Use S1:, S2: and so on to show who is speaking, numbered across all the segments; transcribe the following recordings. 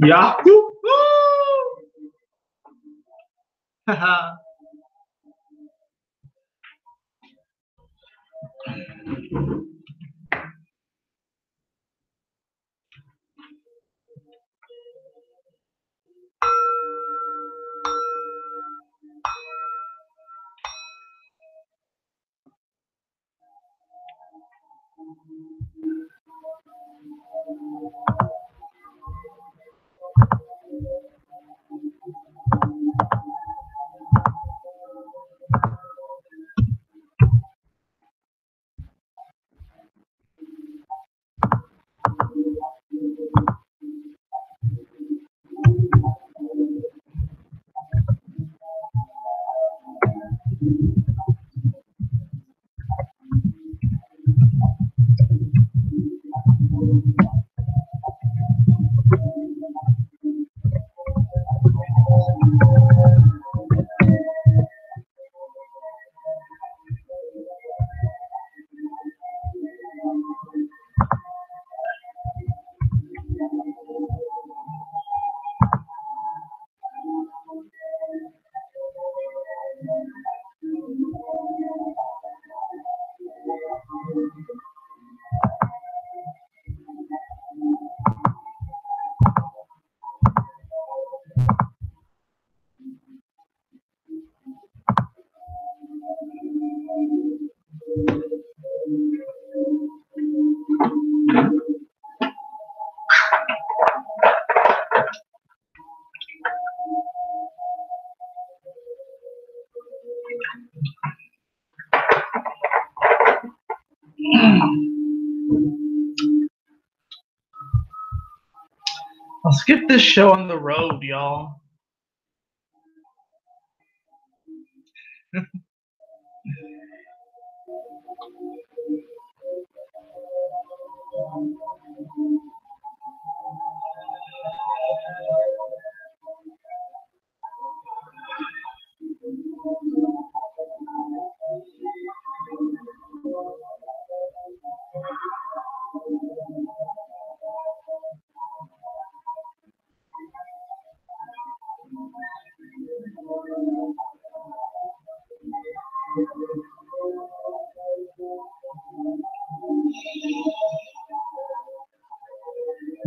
S1: Yahoo! Haha. Let's get this show on the road, y'all.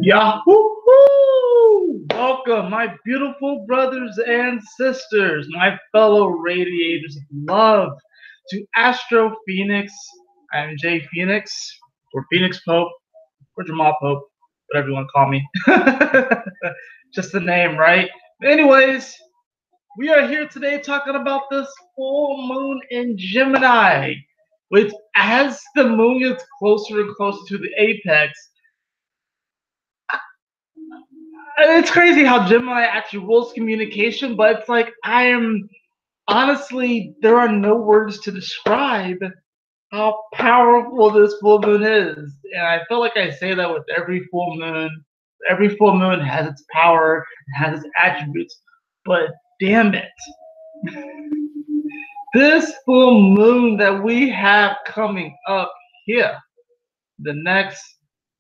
S1: Yahoo! Welcome, my beautiful brothers and sisters, my fellow radiators of love, to Astro Fenixx. I'm Jay Fenixx, or Phoenix Pope, or Jamal Pope, whatever you want to call me. Just the name, right? Anyways, we are here today talking about this full moon in Gemini, which as the moon gets closer and closer to the apex, it's crazy how Gemini actually rules communication, but it's like honestly, there are no words to describe how powerful this full moon is. And I feel like I say that with every full moon. Every full moon has its power, has its attributes, but damn it. This full moon that we have coming up here, the next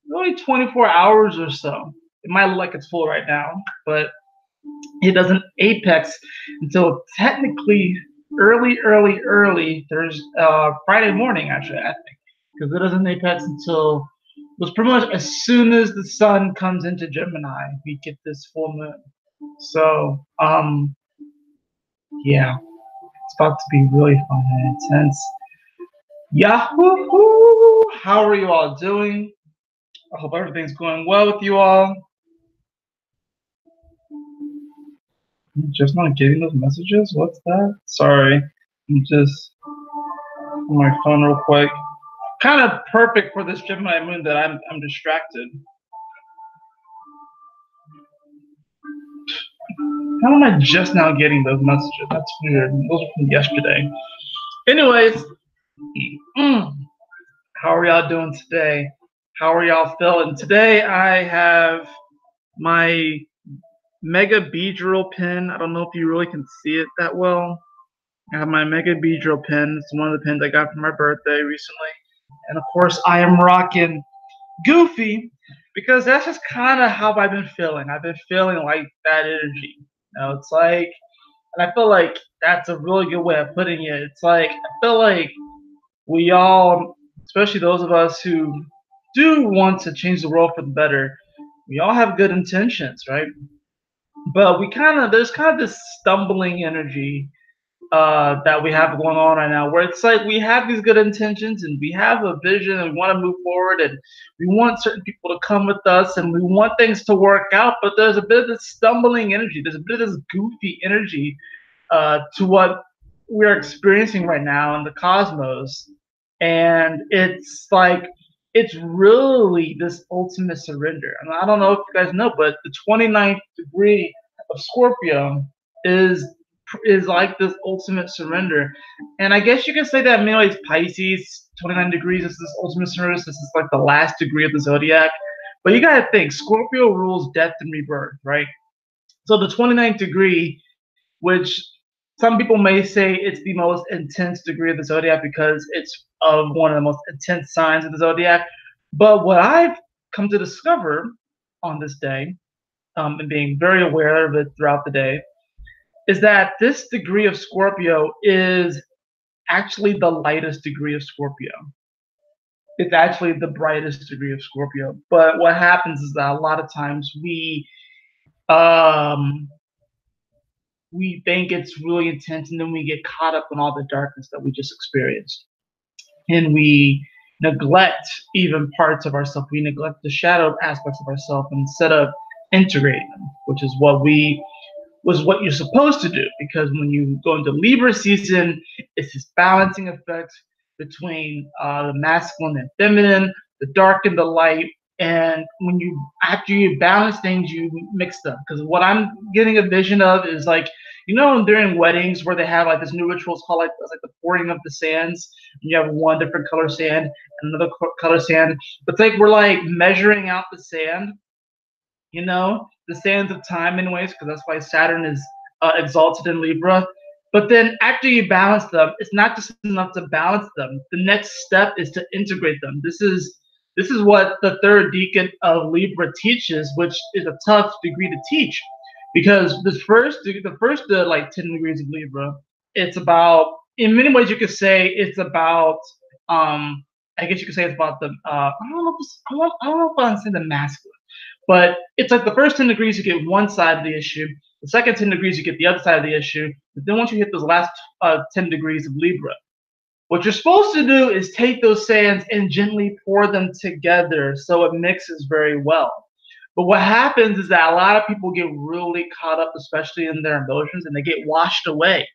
S1: really 24 hours or so. It might look like it's full right now, but it doesn't apex until technically early Thursday, Friday morning, actually, I think, because it doesn't apex until was pretty much as soon as the sun comes into Gemini, we get this full moon. So, yeah, it's about to be really fun and intense. Yahoo! How are you all doing? I hope everything's going well with you all. I'm just not getting those messages? What's that? Sorry. I'm just on my phone real quick. Kind of perfect for this Gemini moon that I'm distracted. How am I just now getting those messages? That's weird. Those are from yesterday. Anyways, how are y'all doing today? How are y'all feeling? Today I have my Mega Beadrill pen. I don't know if you really can see it that well. I have my Mega Beadrill pen. It's one of the pens I got for my birthday recently. And of course, I am rocking Goofy because that's just kind of how I've been feeling. I've been feeling like that energy. It's like, and I feel like that's a really good way of putting it. It's like, I feel like we all, especially those of us who do want to change the world for the better, we all have good intentions, right? But there's kind of this stumbling energy that we have going on right now, where it's like we have these good intentions and we have a vision and we want to move forward and we want certain people to come with us and we want things to work out, but there's a bit of this stumbling energy, there's a bit of this goofy energy to what we're experiencing right now in the cosmos. And it's like, it's really this ultimate surrender. And I don't know if you guys know, but the 29th degree of Scorpio is like this ultimate surrender. And I guess you can say that in many ways Pisces, 29 degrees is this ultimate surrender. This is like the last degree of the zodiac. But you gotta think, Scorpio rules death and rebirth, right? So the 29th degree, which some people may say it's the most intense degree of the zodiac because it's of one of the most intense signs of the zodiac. But what I've come to discover on this day, and being very aware of it throughout the day, is that this degree of Scorpio is actually the lightest degree of Scorpio. It's actually the brightest degree of Scorpio. But what happens is that a lot of times we think it's really intense, and then we get caught up in all the darkness that we just experienced. And we neglect even parts of ourselves. We neglect the shadow aspects of ourselves instead of integrating them, which is what you're supposed to do. Because when you go into Libra season, it's this balancing effect between the masculine and feminine, the dark and the light. And after you balance things, you mix them. Because what I'm getting a vision of is like, during weddings where they have like this new ritual, it's called like the pouring of the sands. And you have one different color sand and another color sand. It's like we're like measuring out the sand, the sands of time anyways, because that's why Saturn is exalted in Libra. But then after you balance them, it's not just enough to balance them. The next step is to integrate them. This is what the third decan of Libra teaches, which is a tough degree to teach, because the first like 10 degrees of Libra, it's about, in many ways you could say it's about I guess you could say it's about the I don't know if I'm saying the masculine, but it's like the first 10 degrees you get one side of the issue, the second 10 degrees you get the other side of the issue, but then once you hit those last 10 degrees of Libra, what you're supposed to do is take those sands and gently pour them together so it mixes very well. But what happens is that a lot of people get really caught up, especially in their emotions, and they get washed away.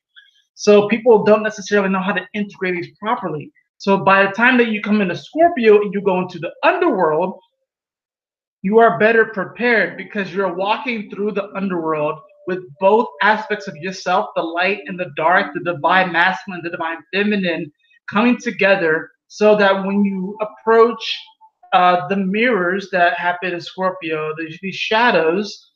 S1: So people don't necessarily know how to integrate these properly. So by the time that you come into Scorpio and you go into the underworld, you are better prepared because you're walking through the underworld with both aspects of yourself, the light and the dark, the divine masculine, the divine feminine, coming together, so that when you approach the mirrors that happen in Scorpio, these shadows,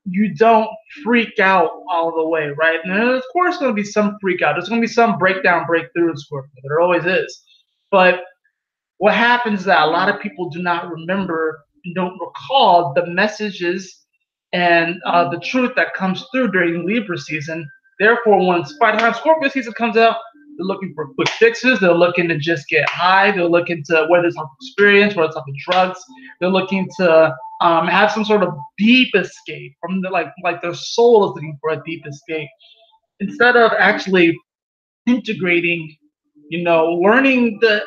S1: you don't freak out all the way, right? And of course, going to be some freak out. There's going to be some breakdown, breakthrough in Scorpio. There always is. But what happens is that a lot of people do not remember and don't recall the messages and the truth that comes through during Libra season. Therefore, by the time Scorpio season comes out, They're looking for quick fixes. They're looking to just get high. They're looking to whether it's off experience, whether it's off of drugs. They're looking to have some sort of deep escape from the like their soul is looking for a deep escape instead of actually integrating, learning the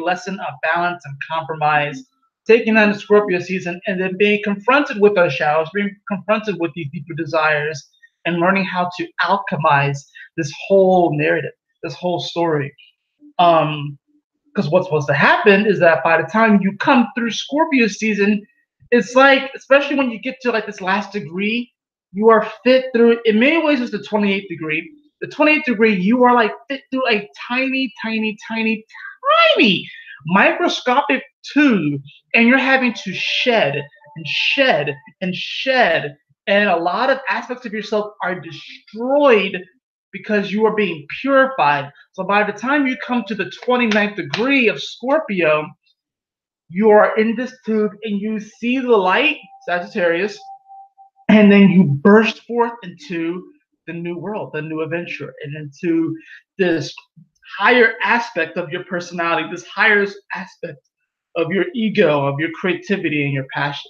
S1: lesson of balance and compromise, taking on the Scorpio season, and then being confronted with those shadows, being confronted with these deeper desires, and learning how to alchemize this whole narrative, this whole story. Because what's supposed to happen is that by the time you come through Scorpio season, it's like, especially when you get to like this last degree, you are fit through. In many ways, it's the 28th degree. The 28th degree, you are like fit through a tiny, tiny, tiny, tiny microscopic tube, and you're having to shed and shed and shed, and a lot of aspects of yourself are destroyed because you are being purified. So by the time you come to the 29th degree of Scorpio, you are in this tube and you see the light, Sagittarius, and then you burst forth into the new world, the new adventure, and into this higher aspect of your personality, this higher aspect of your ego, of your creativity, and your passion.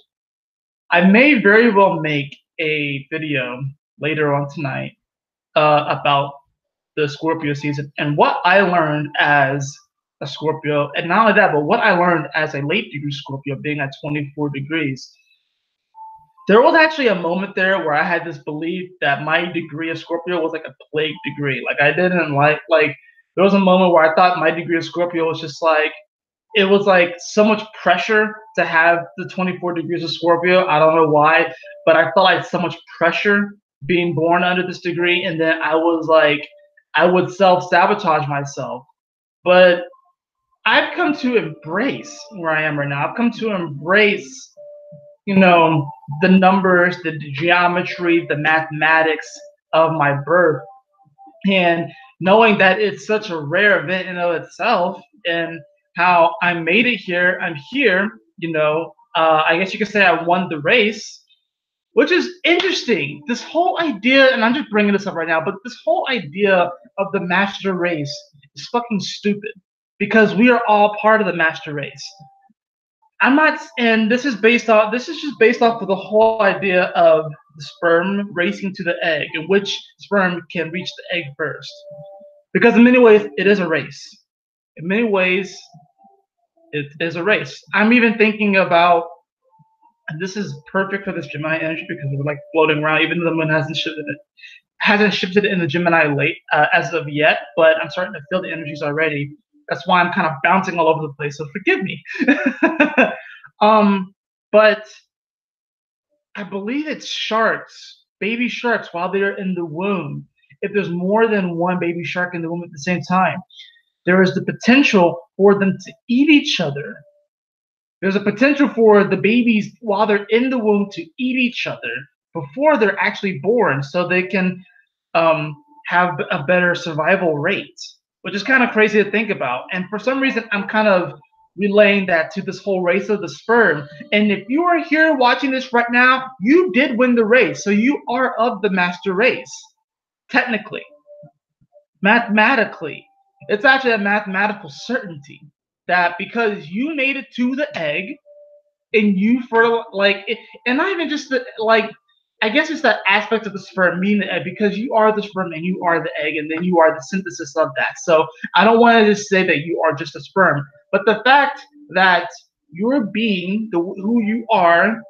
S1: I may very well make a video later on tonight about the Scorpio season and what I learned as a Scorpio, and not only that, but what I learned as a late degree Scorpio, being at 24 degrees. There was actually a moment there where I had this belief that my degree of Scorpio was like a plague degree. Like I didn't like there was a moment where I thought my degree of Scorpio was just like it was like so much pressure to have the 24 degrees of Scorpio. I don't know why, but I felt like so much pressure being born under this degree, and then I was like, I would self-sabotage myself. But I've come to embrace where I am right now. I've come to embrace, the numbers, the geometry, the mathematics of my birth, and knowing that it's such a rare event in of itself, and how I made it here. I'm here. I guess you could say I won the race, which is interesting. This whole idea, and I'm just bringing this up right now, but this whole idea of the master race is fucking stupid because we are all part of the master race. I'm not, and this is just based off of the whole idea of the sperm racing to the egg, and which sperm can reach the egg first. Because in many ways, it is a race. In many ways, it is a race. I'm even thinking about, and this is perfect for this Gemini energy because we're like floating around, even though the moon hasn't shifted in the Gemini late as of yet, but I'm starting to feel the energies already. That's why I'm kind of bouncing all over the place, so forgive me. But I believe it's sharks, baby sharks, while they're in the womb. If there's more than one baby shark in the womb at the same time, there is the potential for them to eat each other. There's a potential for the babies while they're in the womb to eat each other before they're actually born, so they can have a better survival rate, which is kind of crazy to think about. And for some reason, I'm kind of relaying that to this whole race of the sperm. And if you are here watching this right now, you did win the race. So you are of the master race, technically. Mathematically. It's actually a mathematical certainty that because you made it to the egg and you and not even just I guess it's that aspect of the sperm being the egg, because you are the sperm and you are the egg, and then you are the synthesis of that. So I don't want to just say that you are just a sperm, but the fact that your being, who you are,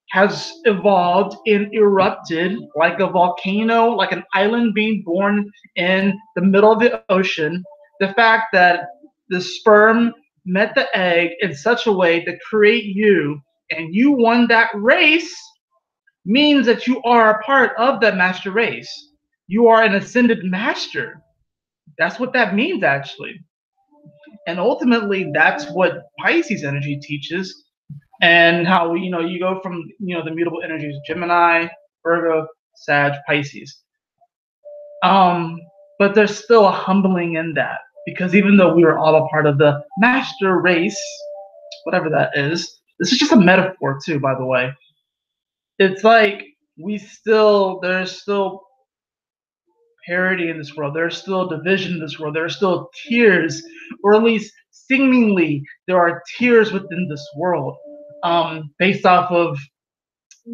S1: has evolved and erupted like a volcano, like an island being born in the middle of the ocean. The fact that the sperm met the egg in such a way to create you, and you won that race, means that you are a part of that master race. You are an ascended master. That's what that means, actually. And ultimately, that's what Pisces energy teaches, and how you go from the mutable energies: Gemini, Virgo, Sag, Pisces. But there's still a humbling in that, because even though we are all a part of the master race, whatever that is, this is just a metaphor too, by the way. It's like there's still parity in this world. There's still division in this world. There are still tiers, or at least seemingly there are tiers within this world, based off of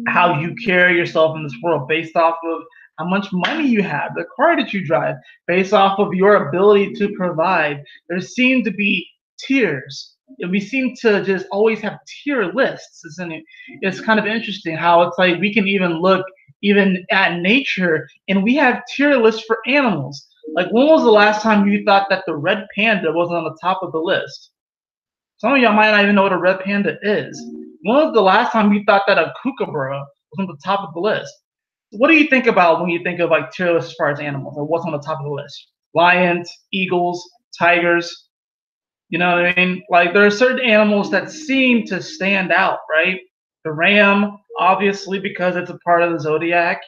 S1: how you carry yourself in this world, based off of how much money you have, the car that you drive, based off of your ability to provide. There seem to be tiers. And we seem to just always have tier lists, isn't it? It's kind of interesting how it's like we can even look even at nature and we have tier lists for animals. Like, when was the last time you thought that the red panda wasn't on the top of the list? Some of y'all might not even know what a red panda is. When was the last time you thought that a kookaburra was on the top of the list? What do you think about when you think of like tier lists as far as animals, or what's on the top of the list? Lions, eagles, tigers. You know what I mean? Like, there are certain animals that seem to stand out, right? The ram, obviously, because it's a part of the zodiac.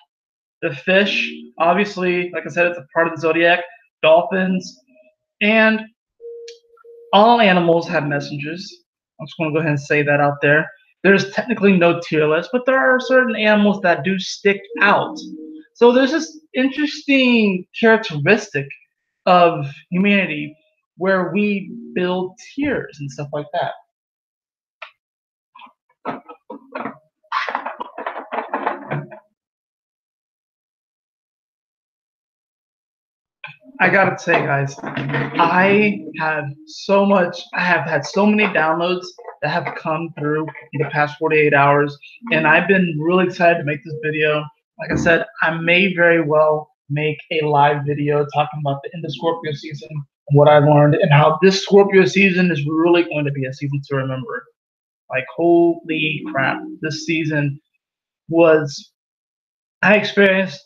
S1: The fish, obviously, like I said, it's a part of the zodiac. Dolphins, and all animals have messengers. I'm just going to go ahead and say that out there. There's technically no tier list, but there are certain animals that do stick out. So there's this interesting characteristic of humanity where we build tiers and stuff like that. I gotta say, guys, I have had so many downloads that have come through in the past 48 hours, and I've been really excited to make this video. Like I said, I may very well make a live video talking about the end of Scorpio season, what I learned, and how this Scorpio season is really going to be a season to remember. Like, holy crap, this season was, I experienced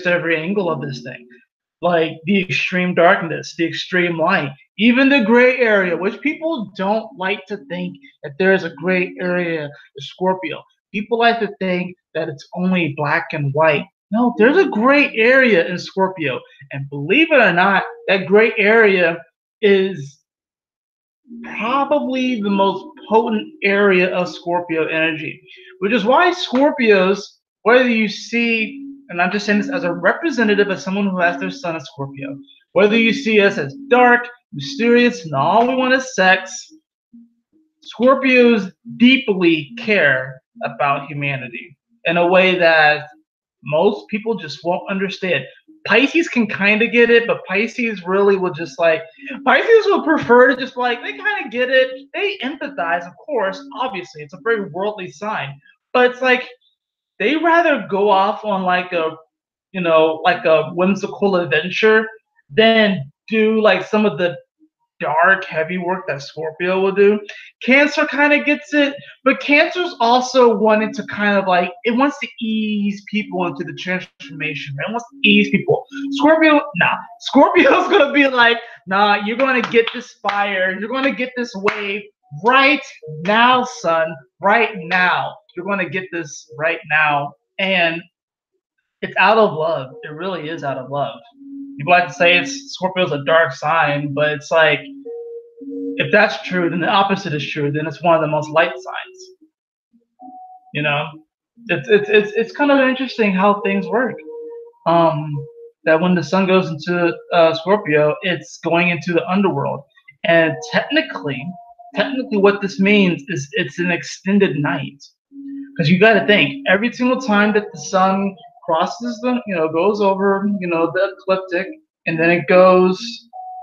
S1: every angle of this thing. Like the extreme darkness, the extreme light, even the gray area, which people don't like to think that there is a gray area of Scorpio. People like to think that it's only black and white. No, there's a gray area in Scorpio. And believe it or not, that gray area is probably the most potent area of Scorpio energy, which is why Scorpios, whether you see, and I'm just saying this as a representative of someone who has their sun as Scorpio, whether you see us as dark, mysterious, and all we want is sex, Scorpios deeply care about humanity in a way that most people just won't understand. Pisces can kind of get it, but Pisces really will just like, Pisces will prefer to just like, they kind of get it. They empathize, of course, obviously. It's a very worldly sign. But it's like, they rather go off on like a, you know, like a whimsical adventure than do like some of the dark, heavy work that Scorpio will do. Cancer kind of gets it, but Cancer's also wanting to kind of like, it wants to ease people into the transformation. It wants to ease people. Scorpio, nah. Scorpio's gonna be like, nah, you're gonna get this fire, you're gonna get this wave right now, son. Right now. You're gonna get this right now. And it's out of love. It really is out of love. People like to say Scorpio's a dark sign, but it's like, if that's true, then the opposite is true. Then it's one of the most light signs. You know, it's kind of interesting how things work. That when the sun goes into Scorpio, it's going into the underworld, and technically, what this means is it's an extended night. Because you got to think, every single time that the sun crosses the, goes over, the ecliptic, and then it goes,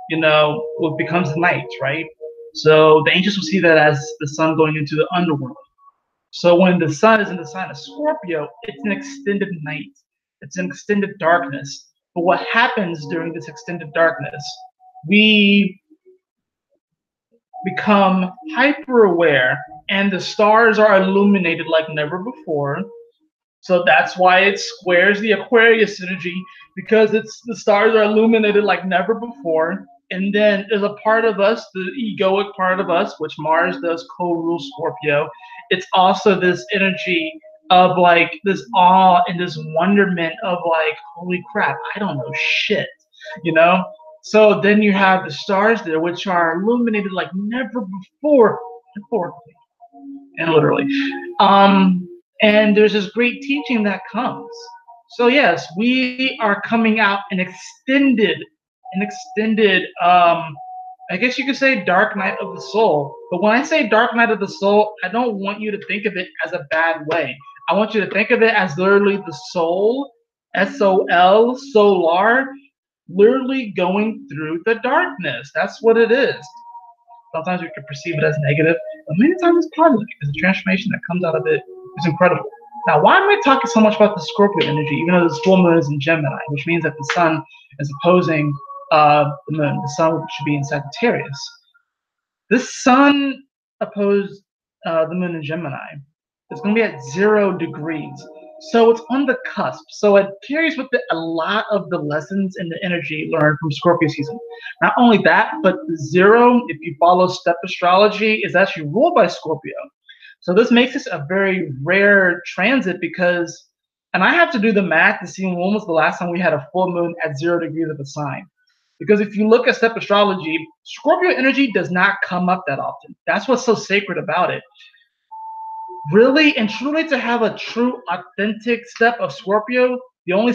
S1: it becomes night, right? So the ancients will see that as the sun going into the underworld. So when the sun is in the sign of Scorpio, it's an extended night. It's an extended darkness. But what happens during this extended darkness? We become hyper aware, and the stars are illuminated like never before. So that's why it squares the Aquarius energy, because the stars are illuminated like never before. And then there's a part of us, the egoic part of us, which Mars does co-rule Scorpio. It's also this energy of like this awe and this wonderment of like, holy crap, I don't know shit, So then you have the stars there, which are illuminated like never before, metaphorically and literally. And there's this great teaching that comes. So yes, we are coming out an extended, I guess you could say dark night of the soul. But when I say dark night of the soul, I don't want you to think of it as a bad way. I want you to think of it as literally the soul, SOL, solar, literally going through the darkness. That's what it is. Sometimes we can perceive it as negative, but many times it's positive because the transformation that comes out of it is incredible. Now, why am I talking so much about the Scorpio energy, even though this full moon is in Gemini, which means that the sun is opposing the moon? The sun should be in Sagittarius. This sun opposed the moon in Gemini. It's going to be at 0 degrees. So it's on the cusp. So it carries with it a lot of the lessons and the energy learned from Scorpio season. Not only that, but the 0, if you follow step astrology, is actually ruled by Scorpio. So this makes this a very rare transit because, and I have to do the math to see when was the last time we had a full moon at 0 degrees of a sign. Because if you look at step astrology, Scorpio energy does not come up that often. That's what's so sacred about it. Really and truly, to have a true authentic step of Scorpio, the only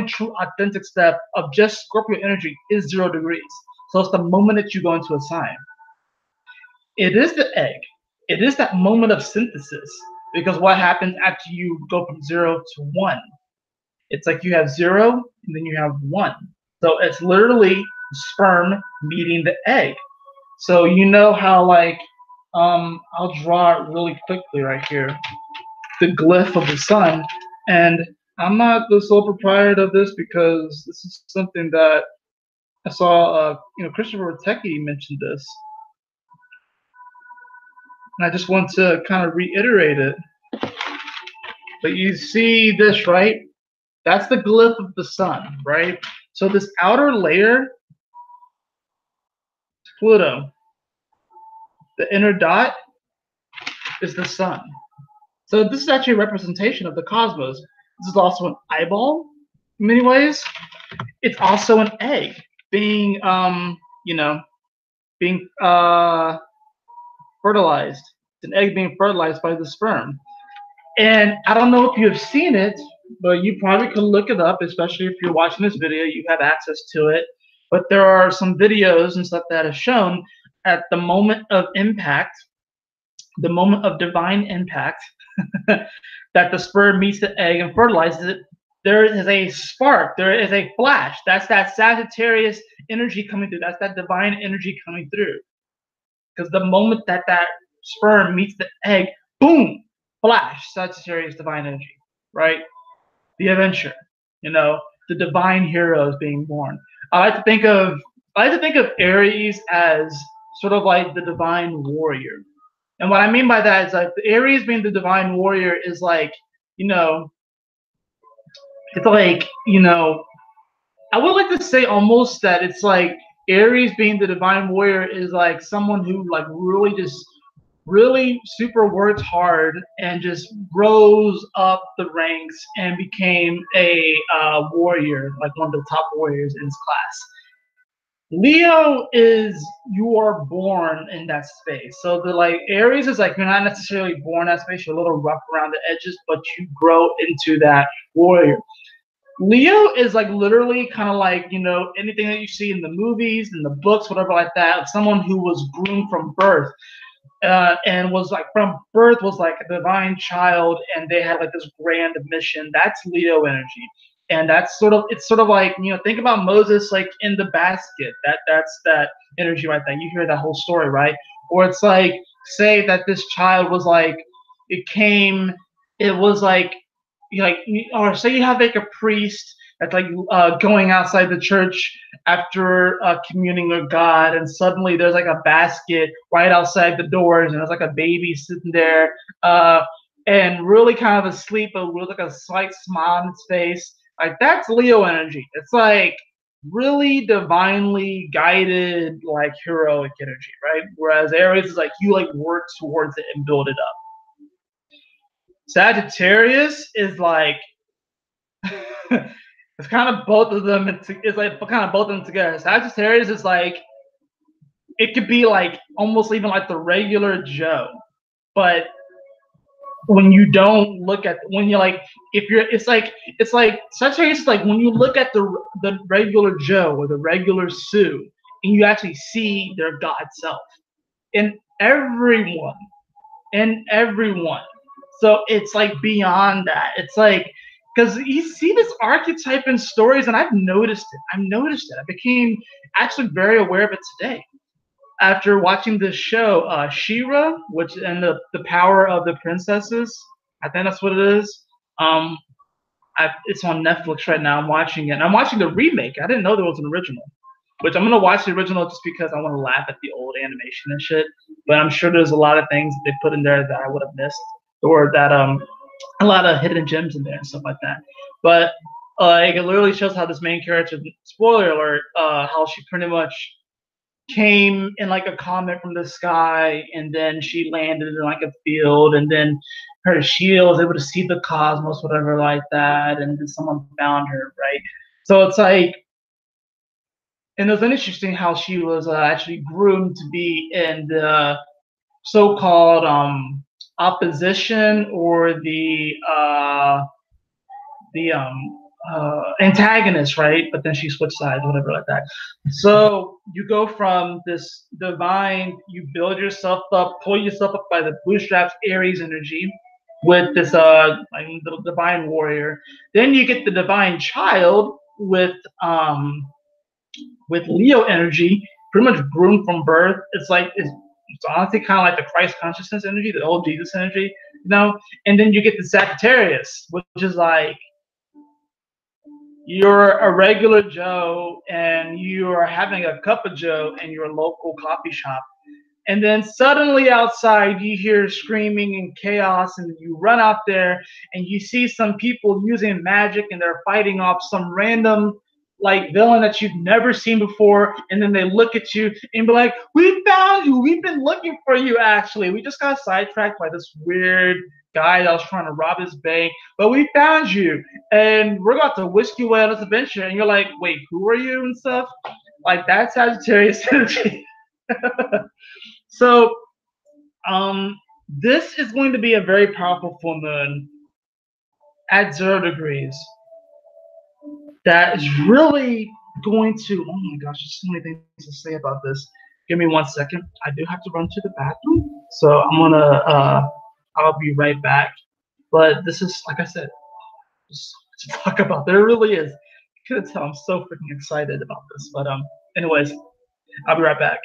S1: true authentic step of just Scorpio energy is 0 degrees. So it's the moment that you go into a sign. It is the egg. It is that moment of synthesis. Because what happens after you go from 0 to 1? It's like you have 0 and then you have 1. So it's literally sperm meeting the egg. So you know how, like, I'll draw it really quickly right here, the glyph of the sun. And I'm not the sole proprietor of this because this is something that I saw, Christopher Techie mentioned this. And I just want to kind of reiterate it. But you see this, right? That's the glyph of the sun, right? So this outer layer, Pluto. The inner dot is the sun. So this is actually a representation of the cosmos. This is also an eyeball in many ways. It's also an egg being, being fertilized. It's an egg being fertilized by the sperm. And I don't know if you have seen it, but you probably could look it up, especially if you're watching this video, you have access to it. But there are some videos and stuff that have shown at the moment of impact, the moment of divine impact, that the sperm meets the egg and fertilizes it, there is a spark, there is a flash. That's that Sagittarius energy coming through. That's that divine energy coming through. Because the moment that that sperm meets the egg, boom, flash, Sagittarius divine energy, right? The adventure, the divine heroes being born. I like to think of Aries as sort of like the divine warrior. And what I mean by that is like the Aries being the divine warrior is like, it's like, I would like to say almost that it's like Aries being the divine warrior is like someone who like really super worked hard and just rose up the ranks and became a warrior, like one of the top warriors in his class. Leo is, you are born in that space. So the like Aries is like you're not necessarily born in that space, you're a little rough around the edges, but you grow into that warrior. Leo is like literally kind of like, anything that you see in the movies, in the books, whatever like that, someone who was groomed from birth. And was like from birth was like a divine child, and they had like this grand mission. That's Leo energy, and that's it's sort of like, think about Moses like in the basket. That's that energy right there. You hear that whole story, right? Or it's like, say that this child was like, it was like, or say you have like a priest that's like going outside the church after communing with God, and suddenly there's like a basket right outside the doors, and there's like a baby sitting there, and really kind of asleep, but with like a slight smile on its face. Like that's Leo energy. It's like really divinely guided, like heroic energy, right? Whereas Aries is like you like work towards it and build it up. Sagittarius is like it's kind of both of them. It's like kind of both of them together. Sagittarius is like, it could be like almost even like the regular Joe, but when you don't look at when you're like if you're it's like Sagittarius is like when you look at the regular Joe or the regular Sue and you actually see their God self in everyone in everyone. So it's like beyond that. It's like because you see this archetype in stories, and I've noticed it. I've noticed it. I became actually very aware of it today after watching this show, She-Ra, which and the power of the princesses. I think that's what it is. Um, it's on Netflix right now. I'm watching it. And I'm watching the remake. I didn't know there was an original, which I'm gonna watch the original just because I want to laugh at the old animation and shit. But I'm sure there's a lot of things that they put in there that I would have missed, or that a lot of hidden gems in there and stuff like that. But it literally shows how this main character, spoiler alert, how she pretty much came in like a comet from the sky, and then she landed in like a field, and then her shield was able to see the cosmos, whatever like that, and then someone found her, right? So it's like, and it was interesting how she was actually groomed to be in the so-called opposition or the antagonist, right? But then she switched sides, whatever, like that. So you go from this divine, you build yourself up, pull yourself up by the bootstraps, Aries energy, with this I mean, the divine warrior. Then you get the divine child with Leo energy, pretty much groomed from birth. It's honestly kind of like the Christ consciousness energy, the old Jesus energy, you know. And then you get the Sagittarius, which is like you're a regular Joe and you are having a cup of Joe in your local coffee shop. And then suddenly outside you hear screaming and chaos, and you run out there and you see some people using magic and they're fighting off some random like villain that you've never seen before, and then they look at you and be like, "We found you. We've been looking for you. Actually, we just got sidetracked by this weird guy that was trying to rob his bank, but we found you, and we're about to whisk you away on this adventure." And you're like, "Wait, who are you?" and stuff. Like that's Sagittarius energy. So, this is going to be a very powerful full moon at 0 degrees. That is really going to. Oh my gosh, there's so many things to say about this. Give me 1 second. I do have to run to the bathroom, so I'm gonna. I'll be right back. But this is, like I said, there's so much to talk about. There really is. You could tell I'm so freaking excited about this. But anyways, I'll be right back.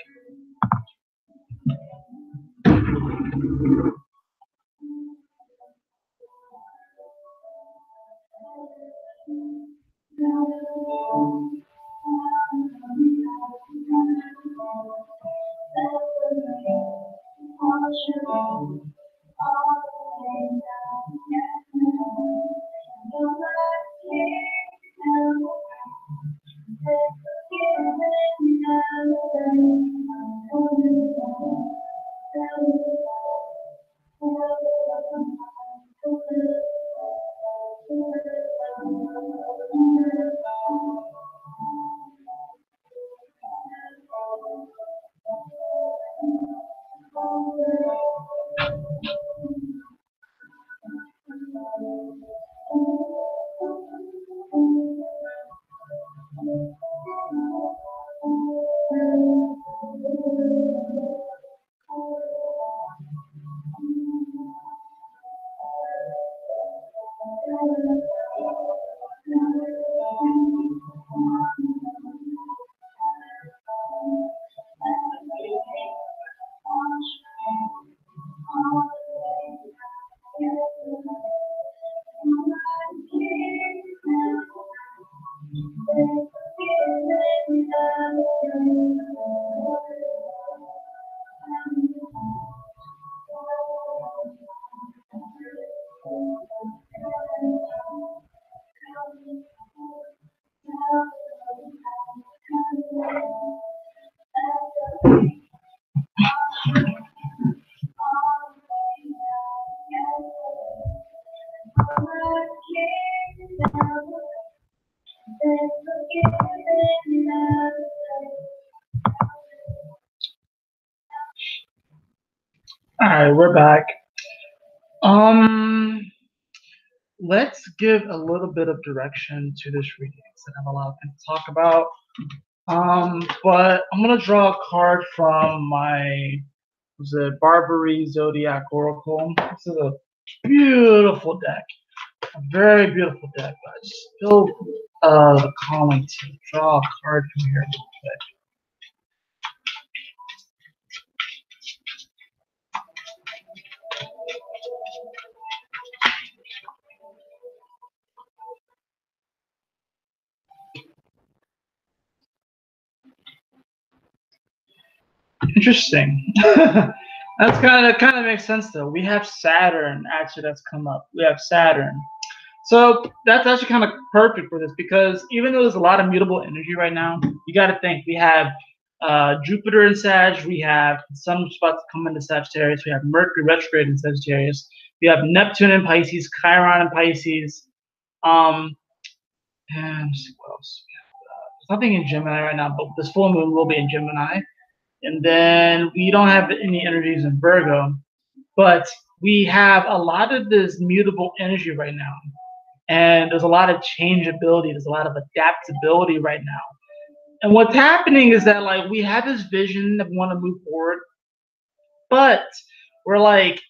S1: All right, we're back. Um, let's give a little bit of direction to this reading. So I have a lot of things to talk about. But I'm gonna draw a card from my was it Barbary Zodiac Oracle. This is a beautiful deck, a very beautiful deck. I just feel the calling to draw a card from here real quick. Interesting. That's kind of makes sense though. We have Saturn actually that's come up. We have Saturn. So that's actually kind of perfect for this because even though there's a lot of mutable energy right now, you got to think we have Jupiter in Sag, we have Sun which is about to come into Sagittarius, we have Mercury retrograde in Sagittarius, we have Neptune in Pisces, Chiron in Pisces, and let's see what else. There's nothing in Gemini right now, but this full moon will be in Gemini. And then we don't have any energies in Virgo, but we have a lot of this mutable energy right now. And there's a lot of changeability, there's a lot of adaptability right now. And what's happening is that like we have this vision that we want to move forward, but we're like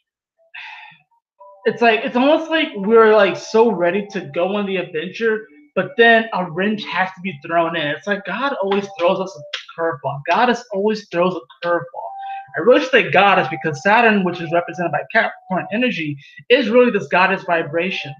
S1: it's almost like we're like so ready to go on the adventure, but then a wrench has to be thrown in. It's like God always throws us a curveball. Goddess always throws a curveball. I really say goddess because Saturn, which is represented by Capricorn energy, is really this goddess vibration.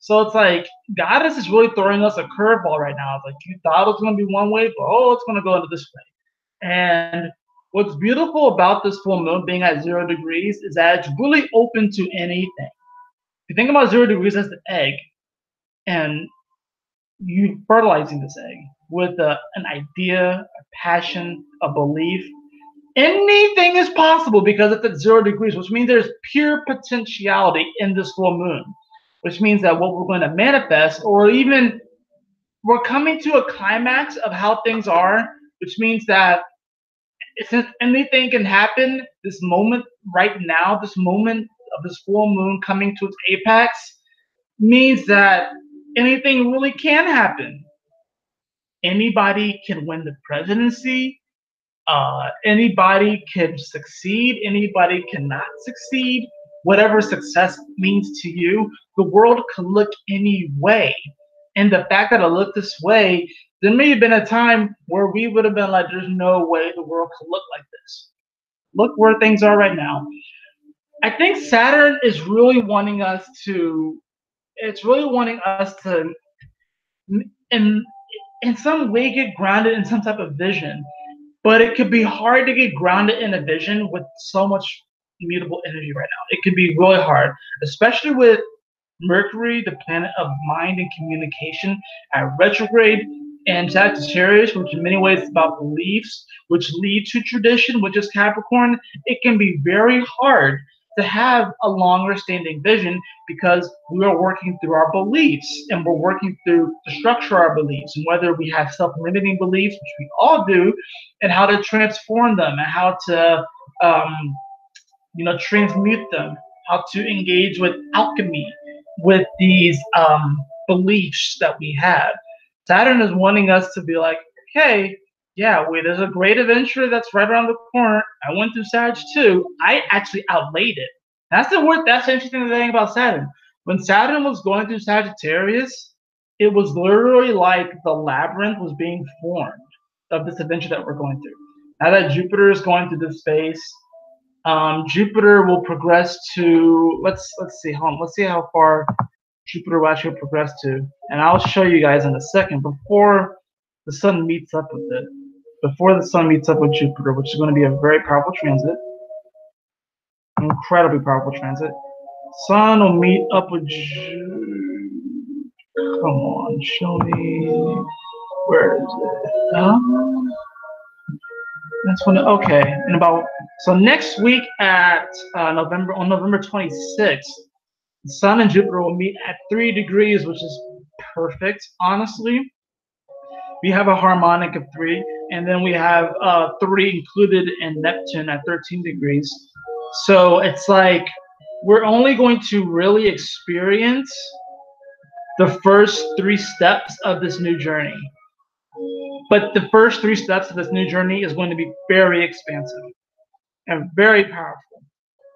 S1: So it's like goddess is really throwing us a curveball right now. It's like you thought it was going to be one way, but oh, it's going to go into this way. And what's beautiful about this full moon being at 0 degrees is that it's really open to anything. If you think about 0 degrees as the egg, and you fertilizing this egg with an idea, a passion, a belief, anything is possible because it's at 0 degrees, which means there's pure potentiality in this full moon, which means that what we're going to manifest, or even we're coming to a climax of how things are, which means that since anything can happen, this moment right now, this moment of this full moon coming to its apex, means that anything really can happen. Anybody can win the presidency. Anybody can succeed. Anybody cannot succeed. Whatever success means to you, the world can look any way. And the fact that it looked this way, there may have been a time where we would have been like, there's no way the world could look like this. Look where things are right now. I think Saturn is really wanting us to, it's really wanting us to, in, in some way, get grounded in some type of vision. But it could be hard to get grounded in a vision with so much mutable energy right now. It could be really hard, especially with Mercury, the planet of mind and communication, at retrograde, and Sagittarius, which in many ways is about beliefs, which lead to tradition, which is Capricorn. It can be very hard to have a longer standing vision because we are working through our beliefs and we're working through to structure our beliefs, and whether we have self-limiting beliefs, which we all do, and how to transform them and how to um, transmute them, how to engage with alchemy, with these beliefs that we have. Saturn is wanting us to be like, okay, yeah, wait, there's a great adventure that's right around the corner. I went through Sag too. I actually outlaid it. That's the interesting thing about Saturn. When Saturn was going through Sagittarius, it was literally like the labyrinth was being formed of this adventure that we're going through. Now that Jupiter is going through this space, Jupiter will progress to let's see, hold on, let's see how far Jupiter will actually progress to, and I'll show you guys in a second before the Sun meets up with it. Before the Sun meets up with Jupiter, which is going to be a very powerful transit, an incredibly powerful transit. Sun will meet up with come on, show me, where is it? That's when, okay, and about, so next week at November 26th, the Sun and Jupiter will meet at 3 degrees, which is perfect, honestly. We have a harmonic of 3, and then we have 3 included in Neptune at 13 degrees. So it's like we're only going to really experience the first 3 steps of this new journey. But the first 3 steps of this new journey is going to be very expansive and very powerful.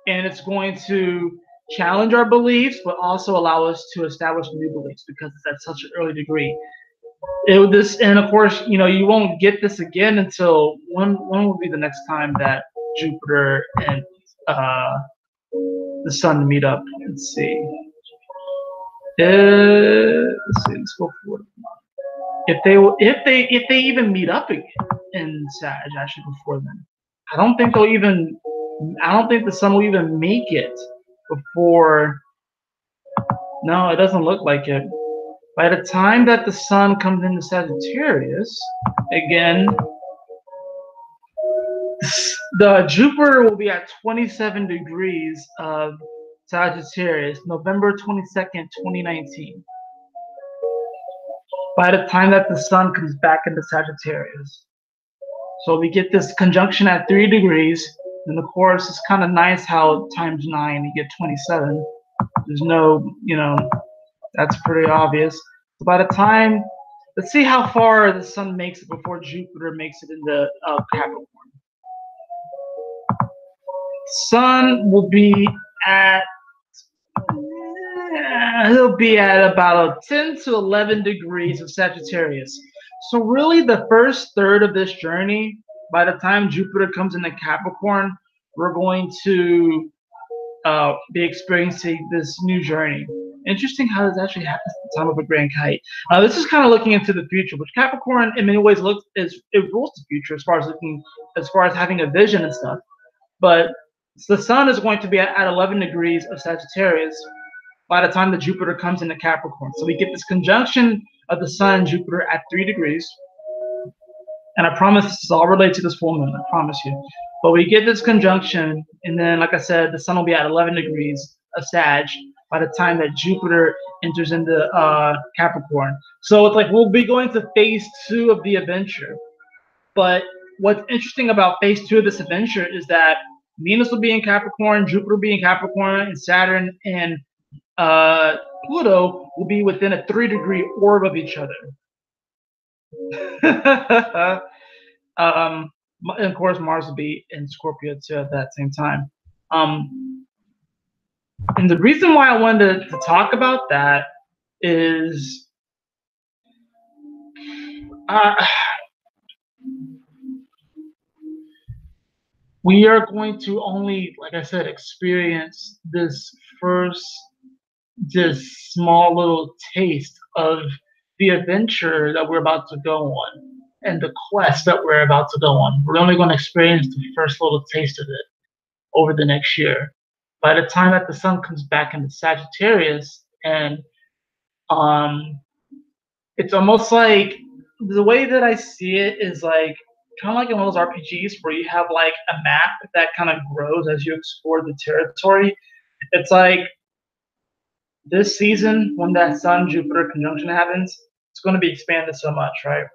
S1: And it's going to challenge our beliefs, but also allow us to establish new beliefs because it's at such an early degree. And of course, you won't get this again until when will be the next time that Jupiter and the Sun meet up? Let's see. Let's go forward. If they even meet up again in Sag actually before then. I don't think the Sun will even make it before. No, it doesn't look like it. By the time that the Sun comes into Sagittarius, again, the Jupiter will be at 27 degrees of Sagittarius, November 22nd, 2019. By the time that the Sun comes back into Sagittarius. So we get this conjunction at 3 degrees, and of course it's kind of nice how times 9 you get 27. There's no, that's pretty obvious. So by the time, let's see how far the Sun makes it before Jupiter makes it into Capricorn. Sun will be at, he'll be at about 10 to 11 degrees of Sagittarius. So really the first third of this journey, by the time Jupiter comes into Capricorn, we're going to be experiencing this new journey. Interesting how this actually happens at the time of a grand kite. This is kind of looking into the future, which Capricorn in many ways it rules the future as far as having a vision and stuff. But the Sun is going to be at 11 degrees of Sagittarius by the time that Jupiter comes into Capricorn. So we get this conjunction of the Sun and Jupiter at 3 degrees. And I promise this is all related to this full moon, I promise you. But we get this conjunction, and then, like I said, the Sun will be at 11 degrees of Sag by the time that Jupiter enters into Capricorn. So it's like we'll be going to phase 2 of the adventure. But what's interesting about phase 2 of this adventure is that Venus will be in Capricorn, Jupiter will be in Capricorn, and Saturn and Pluto will be within a 3-degree orb of each other. And of course, Mars will be in Scorpio too at that same time. And the reason why I wanted to talk about that is we are going to only, like I said, experience this small little taste of the adventure that we're about to go on and the quest that we're about to go on. We're only going to experience the first little taste of it over the next year. By the time that the Sun comes back into Sagittarius, and it's almost like the way that I see it is like kind of like in one of those RPGs where you have like a map that kind of grows as you explore the territory. It's like this season, when that Sun Jupiter conjunction happens, it's going to be expanded so much, right?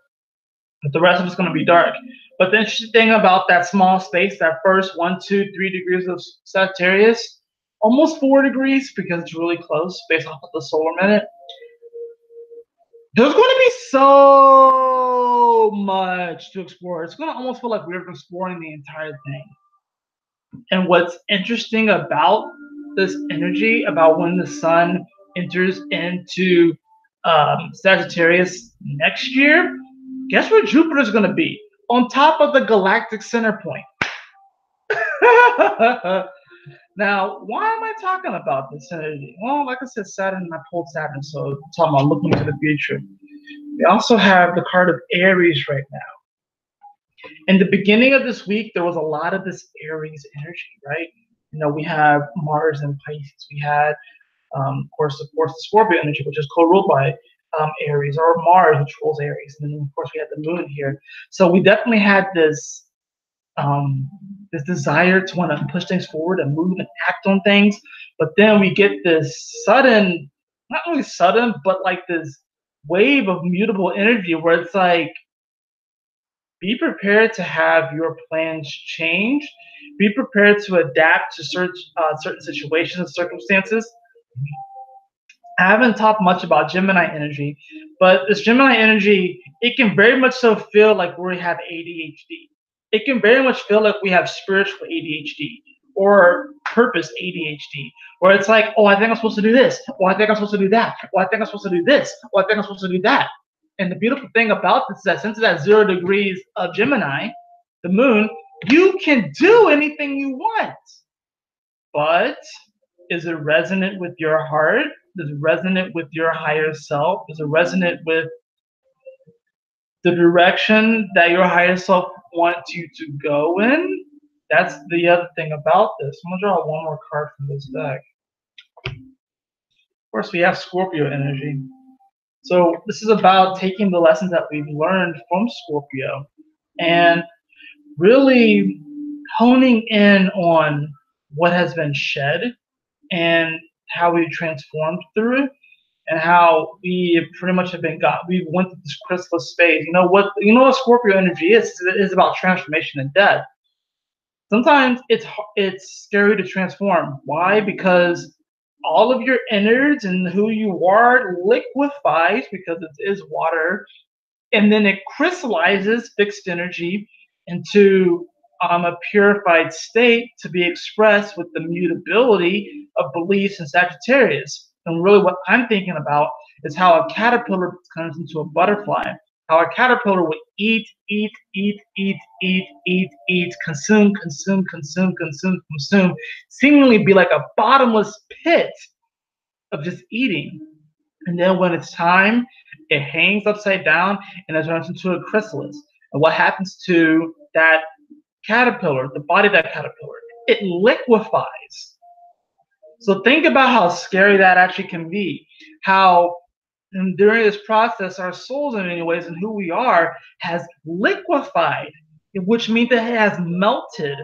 S1: But the rest of it's going to be dark. But the interesting thing about that small space, that first 1, 2, 3 degrees of Sagittarius, almost 4 degrees because it's really close based off of the solar minute. There's going to be so much to explore. It's going to almost feel like we're exploring the entire thing. And what's interesting about this energy, about when the Sun enters into Sagittarius next year, guess where Jupiter's going to be? On top of the galactic center point. Now, why am I talking about this energy? Well, like I said, Saturn, I pulled Saturn, so I'm talking about looking to the future. We also have the card of Aries right now. In the beginning of this week, there was a lot of this Aries energy, right? We have Mars and Pisces. We had, of course, the Scorpio energy, which is co-ruled by Aries, or Mars, which rules Aries. And then, of course, we had the moon here. So we definitely had this desire to want to push things forward and move and act on things. But then we get this sudden, not really sudden, but like this wave of mutable energy where it's like Be prepared to have your plans change. Be prepared to adapt to certain situations and circumstances. I haven't talked much about Gemini energy, but this Gemini energy, it can very much so feel like we have ADHD. It can very much feel like we have spiritual ADHD or purpose ADHD, where it's like, oh, I think I'm supposed to do this. Oh, I think I'm supposed to do that. Oh, I think I'm supposed to do this. Oh, I think I'm supposed to do that. And the beautiful thing about this is that since it's at 0 degrees of Gemini, the moon, you can do anything you want. But is it resonant with your heart? Is it resonant with your higher self? Is it resonant with the direction that your higher self wants you to go in? That's the other thing about this. I'm gonna draw one more card from this deck. Of course, we have Scorpio energy. So this is about taking the lessons that we've learned from Scorpio and really honing in on what has been shed and how we transformed through it, and how we pretty much have been we went through this chrysalis phase. You know what Scorpio energy is? It is about transformation and death. Sometimes it's scary to transform. Why? Because all of your innards and who you are liquefies because it is water, and then it crystallizes fixed energy into a purified state to be expressed with the mutability of beliefs in Sagittarius. And really, what I'm thinking about is how a caterpillar turns into a butterfly. How a caterpillar would eat, consume, seemingly be like a bottomless pit of just eating. And then when it's time, it hangs upside down and it turns into a chrysalis. And what happens to that caterpillar, the body of that caterpillar? It liquefies. So think about how scary that actually can be. How during this process, our souls, in many ways, and who we are, has liquefied, which means that it has melted.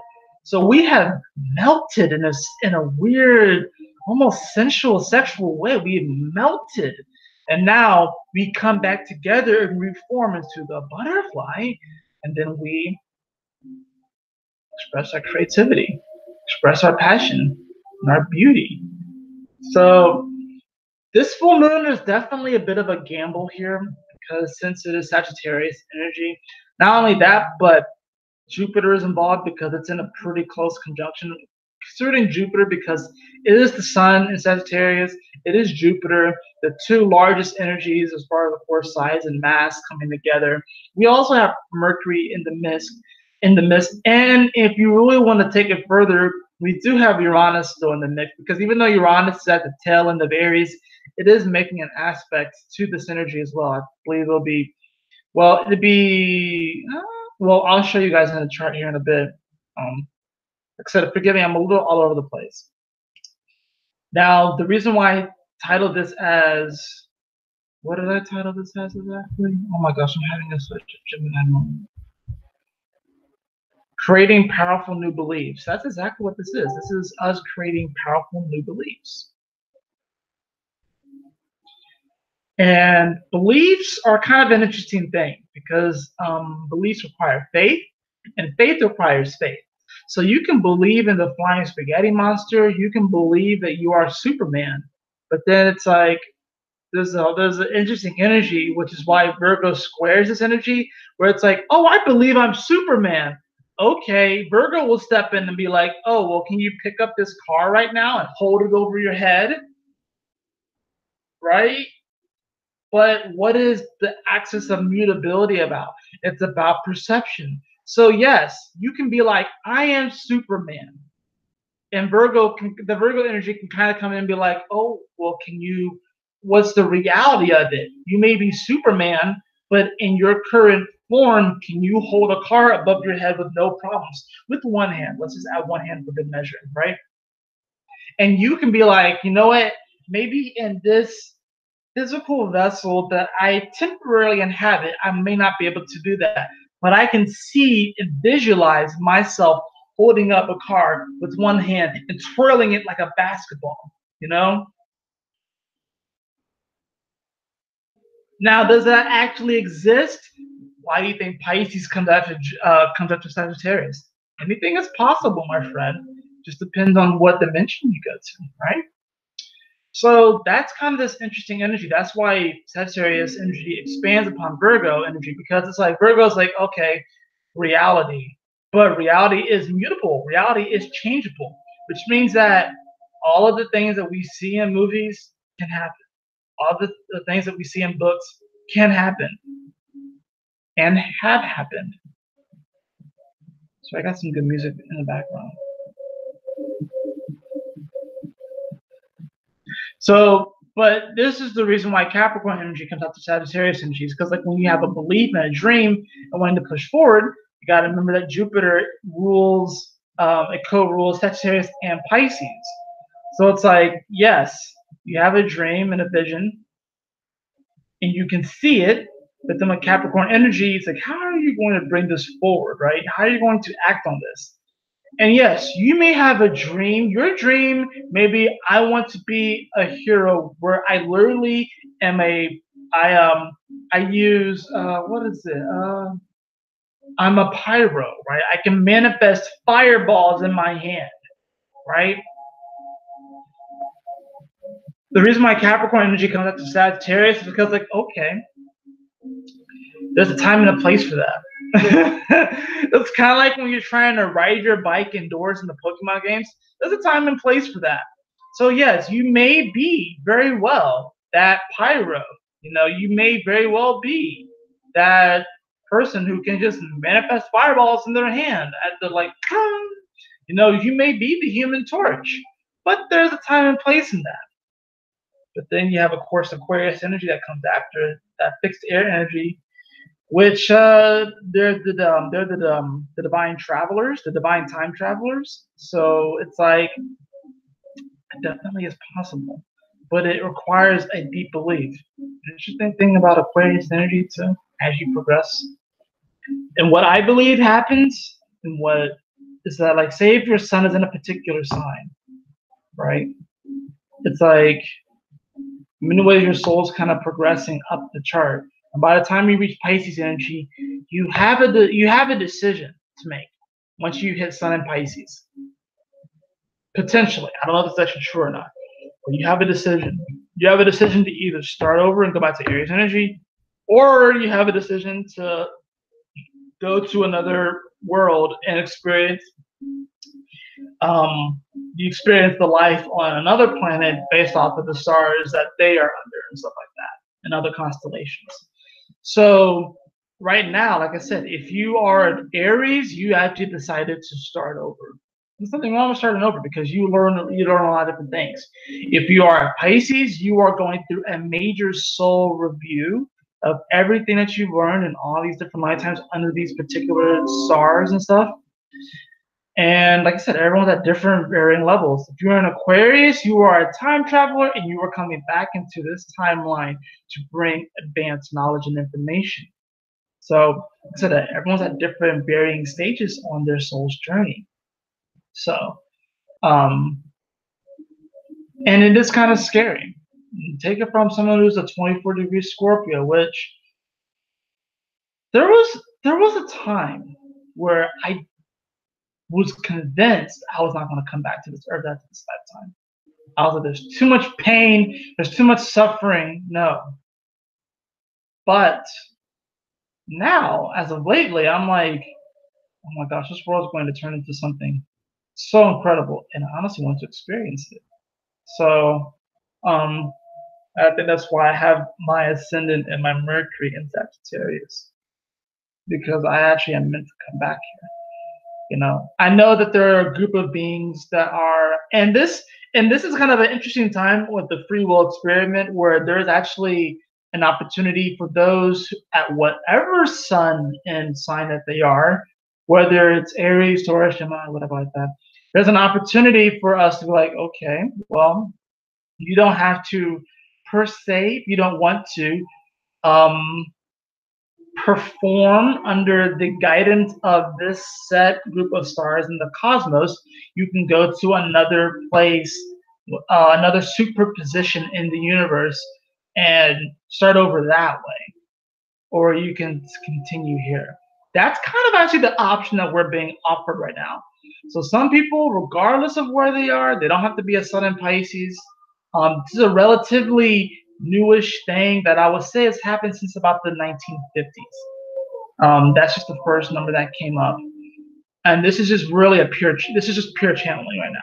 S1: So we have melted in a weird, almost sensual, sexual way. We melted, and now we come back together and reform into the butterfly, and then we express our creativity, express our passion, and our beauty. So this full moon is definitely a bit of a gamble here because since it is Sagittarius energy, not only that, but Jupiter is involved because it's in a pretty close conjunction. Considering Jupiter because it is the Sun in Sagittarius, it is Jupiter, the two largest energies as far as, of course, size and mass coming together. We also have Mercury in the mist, and if you really want to take it further, we do have Uranus still in the mix because even though Uranus is at the tail end of Aries, it is making an aspect to this energy as well. I believe it'll be, well, I'll show you guys in the chart here in a bit. Like I said, forgive me, I'm a little all over the place. Now, the reason why I titled this as, what did I title this as exactly? Oh my gosh, I'm having such a Gemini moment. Creating powerful new beliefs. That's exactly what this is. This is us creating powerful new beliefs. And beliefs are kind of an interesting thing because beliefs require faith, and faith requires faith. So you can believe in the flying spaghetti monster, you can believe that you are Superman, but then it's like there's an interesting energy, which is why Virgo squares this energy, where it's like, oh, I believe I'm Superman. Okay, Virgo will step in and be like, oh, well, can you pick up this car right now and hold it over your head? Right? But what is the axis of mutability about? It's about perception. So yes, you can be like, I am Superman. And the Virgo energy can kind of come in and be like, oh, well, what's the reality of it? You may be Superman, but in your current form, can you hold a car above your head with no problems? With one hand, let's just add one hand for good measure, right? And you can be like, you know what? Maybe in this physical vessel that I temporarily inhabit, I may not be able to do that. But I can see and visualize myself holding up a car with one hand and twirling it like a basketball, you know? Now, does that actually exist? Why do you think Pisces comes after Sagittarius? Anything is possible, my friend. Just depends on what dimension you go to, right? So that's kind of this interesting energy. That's why Sagittarius energy expands upon Virgo energy, because it's like Virgo's like, okay, reality. But reality is mutable. Reality is changeable, which means that all of the things that we see in movies can happen. All the things that we see in books can happen and have happened. So I got some good music in the background. So, but this is the reason why Capricorn energy comes out to Sagittarius energy, because like when you have a belief and a dream and wanting to push forward, you got to remember that Jupiter rules, it co-rules Sagittarius and Pisces. So it's like, yes, you have a dream and a vision, and you can see it, but then with Capricorn energy, it's like, how are you going to bring this forward, right? How are you going to act on this? And yes, you may have a dream. Your dream, maybe I want to be a hero, where I literally am I use what is it? I'm a pyro, right? I can manifest fireballs in my hand, right? The reason why Capricorn energy comes up to Sagittarius is because, like, okay, there's a time and a place for that. It's kind of like when you're trying to ride your bike indoors in the Pokemon games. There's a time and place for that. So yes, you may be very well that pyro. You know, you may very well be that person who can just manifest fireballs in their hand at the like, you know, you may be the Human Torch, but there's a time and place in that. But then you have, of course, Aquarius energy that comes after that fixed air energy, which they're the divine travelers, the divine time travelers. So it's like, it definitely is possible, but it requires a deep belief. The interesting thing about Aquarius energy too, as you progress, and what I believe happens, and what is that, like, say if your sun is in a particular sign, right? It's like, in many ways, your soul's kind of progressing up the chart. And by the time you reach Pisces energy, you have a decision to make once you hit Sun in Pisces. Potentially, I don't know if that's actually true or not, but you have a decision. You have a decision to either start over and go back to Aries energy, or you have a decision to go to another world and experience you experience the life on another planet based off of the stars that they are under and stuff like that, and other constellations. So right now, like I said, if you are an Aries, you actually decided to start over. There's nothing wrong with starting over, because you learn a lot of different things. If you are a Pisces, you are going through a major soul review of everything that you've learned in all these different lifetimes under these particular stars and stuff. And like I said, everyone's at different varying levels. If you're an Aquarius, you are a time traveler, and you are coming back into this timeline to bring advanced knowledge and information. So like I said, everyone's at different varying stages on their soul's journey. So, and it is kind of scary. Take it from someone who's a 24-degree Scorpio, which there was a time where I was convinced I was not going to come back to this earth after this lifetime. I was like, there's too much pain, there's too much suffering. No. But now, as of lately, I'm like, oh my gosh, this world's going to turn into something so incredible, and I honestly want to experience it. So, I think that's why I have my ascendant and my Mercury in Sagittarius, because I actually am meant to come back here. You know, I know that there are a group of beings that are, and this is kind of an interesting time with the free will experiment, where there's actually an opportunity for those at whatever sun and sign that they are, whether it's Aries, Taurus, Gemini, whatever like that. There's an opportunity for us to be like, okay, well, you don't have to, per se, if you don't want to, perform under the guidance of this set group of stars in the cosmos. You can go to another place, another superposition in the universe, and start over that way. or you can continue here. That's kind of actually the option that we're being offered right now. So some people, regardless of where they are, they don't have to be a Sun in Pisces. This is a relatively newish thing that I would say has happened since about the 1950s. That's just the first number that came up, and this is just really this is just pure channeling right now.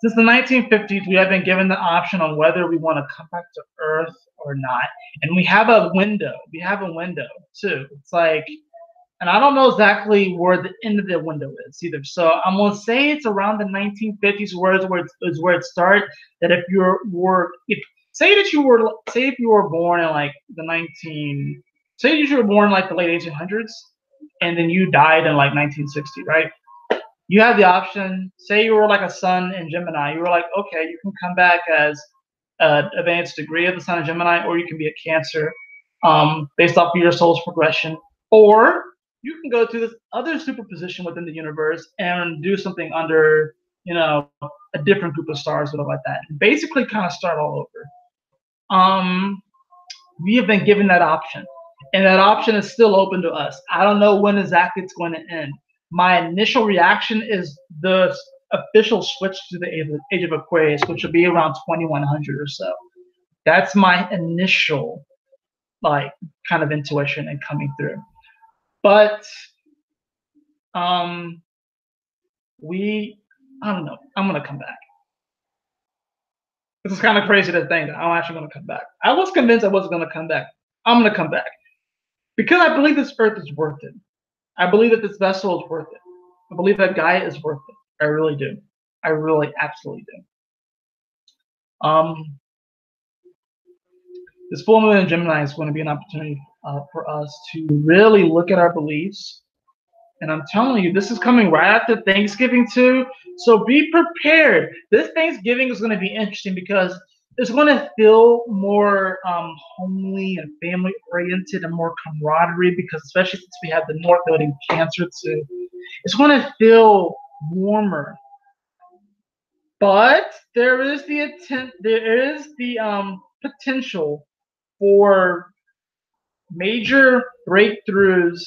S1: Since the 1950s, we have been given the option on whether we want to come back to Earth or not, and we have a window. We have a window too. It's like, and I don't know exactly where the end of the window is either. So I'm gonna say it's around the 1950s, where it started. That if if you were born in like the 19, say you were born in like the late 1800s, and then you died in like 1960, right? You have the option. Say you were like a Sun in Gemini. You were like, okay, you can come back as an advanced degree of the Sun in Gemini, or you can be a Cancer, based off of your soul's progression, or you can go to this other superposition within the universe and do something under, a different group of stars, or like that. Basically, kind of start all over. We have been given that option, and that option is still open to us. I don't know when exactly it's going to end. My initial reaction is the official switch to the age of Aquarius, which will be around 2100 or so. That's my initial, like, kind of intuition and coming through. But I don't know. I'm gonna come back. This is kind of crazy to think that I'm actually gonna come back. I was convinced I wasn't gonna come back. I'm gonna come back because I believe this Earth is worth it. I believe that this vessel is worth it. I believe that Gaia is worth it. I really do. I really absolutely do. This full moon in Gemini is going to be an opportunity for us to really look at our beliefs. And I'm telling you, this is coming right after Thanksgiving too. So be prepared. This Thanksgiving is going to be interesting because it's going to feel more homely and family oriented and more camaraderie, because especially since we have the North Node in Cancer too, it's going to feel warmer. But there is the potential for major breakthroughs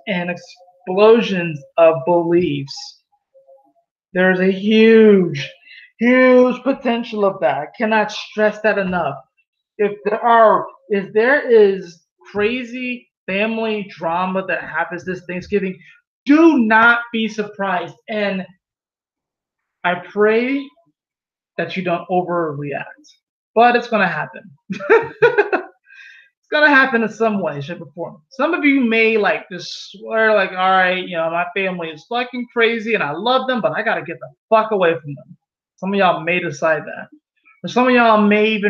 S1: and explosions of beliefs. There's a huge potential of that. I cannot stress that enough. If there is crazy family drama that happens this Thanksgiving, do not be surprised. And I pray that you don't overreact. But it's going to happen. It's going to happen in some way, shape, or form. Some of you may like just swear like, all right, my family is fucking crazy and I love them, but I got to get the fuck away from them. Some of y'all may decide that. Or some of y'all may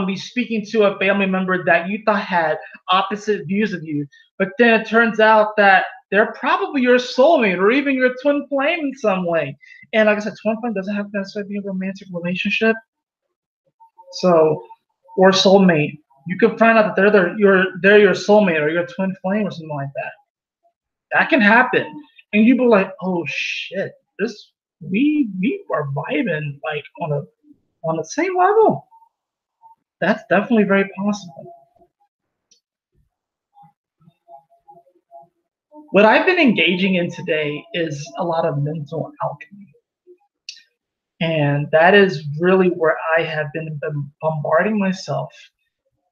S1: be speaking to a family member that you thought had opposite views of you, but then it turns out that they're probably your soulmate or even your twin flame in some way. And like I said, twin flame doesn't have to necessarily be a romantic relationship. So, or soulmate, you could find out that they're your soulmate or your twin flame or something like that. That can happen, and you be like, oh shit, we are vibing like on the same level. That's definitely very possible. What I've been engaging in today is a lot of mental alchemy. And that is really where I have been bombarding myself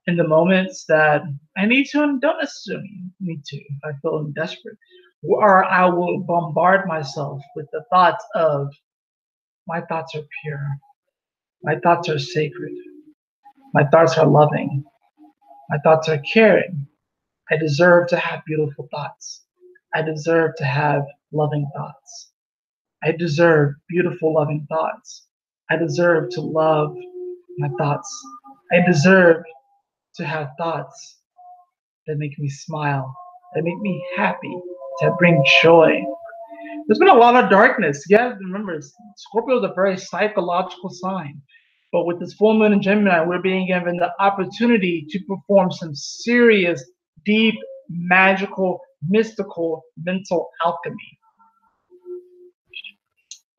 S1: in the moments that I need to and don't necessarily need to if I feel desperate. Or I will bombard myself with the thoughts of, my thoughts are pure. My thoughts are sacred. My thoughts are loving. My thoughts are caring. I deserve to have beautiful thoughts. I deserve to have loving thoughts. I deserve beautiful, loving thoughts. I deserve to love my thoughts. I deserve to have thoughts that make me smile, that make me happy, that bring joy. There's been a lot of darkness. Yeah, remember, Scorpio is a very psychological sign. But with this full moon in Gemini, we're being given the opportunity to perform some serious, deep, magical, mystical, mental alchemy.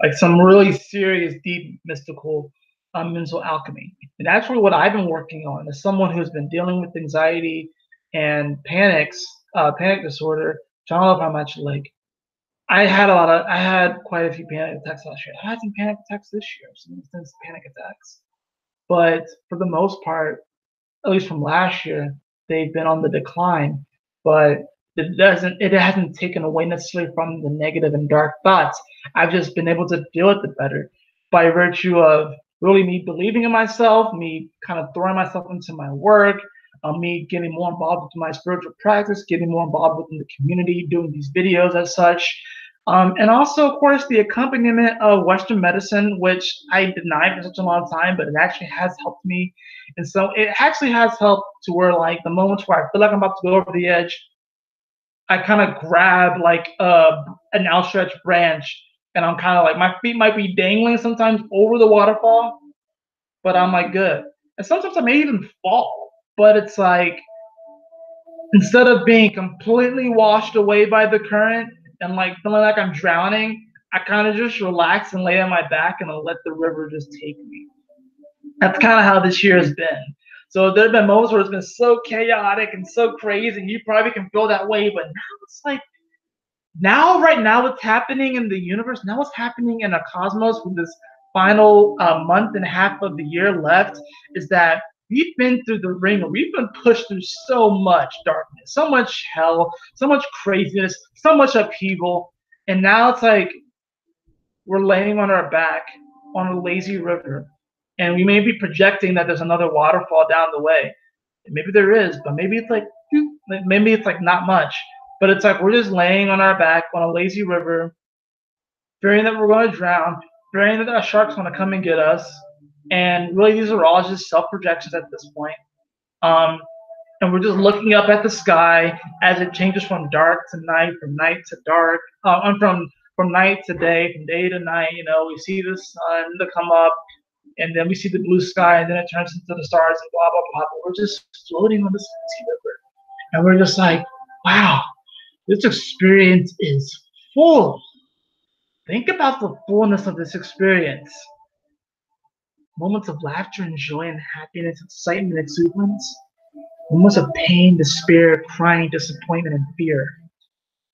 S1: Like some really serious, deep, mystical mental alchemy. And that's really what I've been working on as someone who's been dealing with anxiety and panic disorder. So I don't know if I'm actually like, I had quite a few panic attacks last year. I had some panic attacks this year, some intense panic attacks. But for the most part, at least from last year, they've been on the decline. But it hasn't taken away necessarily from the negative and dark thoughts. I've just been able to deal with it better by virtue of really me believing in myself, me kind of throwing myself into my work, me getting more involved with my spiritual practice, getting more involved within the community, doing these videos as such. And also, of course, the accompaniment of Western medicine, which I denied for such a long time, but it actually has helped me. And so it actually has helped to where, like, the moments where I feel like I'm about to go over the edge, I kind of grab like an outstretched branch, and I'm kind of like my feet might be dangling sometimes over the waterfall, but I'm like good. And sometimes I may even fall, but it's like instead of being completely washed away by the current and like feeling like I'm drowning, I kind of just relax and lay on my back and I'll let the river just take me. That's kind of how this year has been. So there have been moments where it's been so chaotic and so crazy, and you probably can feel that way, but now it's like right now, what's happening in the universe, now what's happening in the cosmos with this final month and a half of the year left is that we've been through the ringer. We've been pushed through so much darkness, so much hell, so much craziness, so much upheaval. And now it's like we're laying on our back on a lazy river. And we may be projecting that there's another waterfall down the way. Maybe there is, but maybe it's like not much. But it's like we're just laying on our back on a lazy river, fearing that we're going to drown, fearing that a shark's going to come and get us. And really, these are all just self projections at this point. Um, and we're just looking up at the sky as it changes from dark to night, from night to dark, and from night to day, from day to night. You know, we see the sun to come up, and then we see the blue sky, and then it turns into the stars, and blah blah blah. But we're just floating on this river, and we're just like, wow, this experience is full. Think about the fullness of this experience. Moments of laughter and joy and happiness, excitement, exuberance. Moments of pain, despair, crying, disappointment, and fear.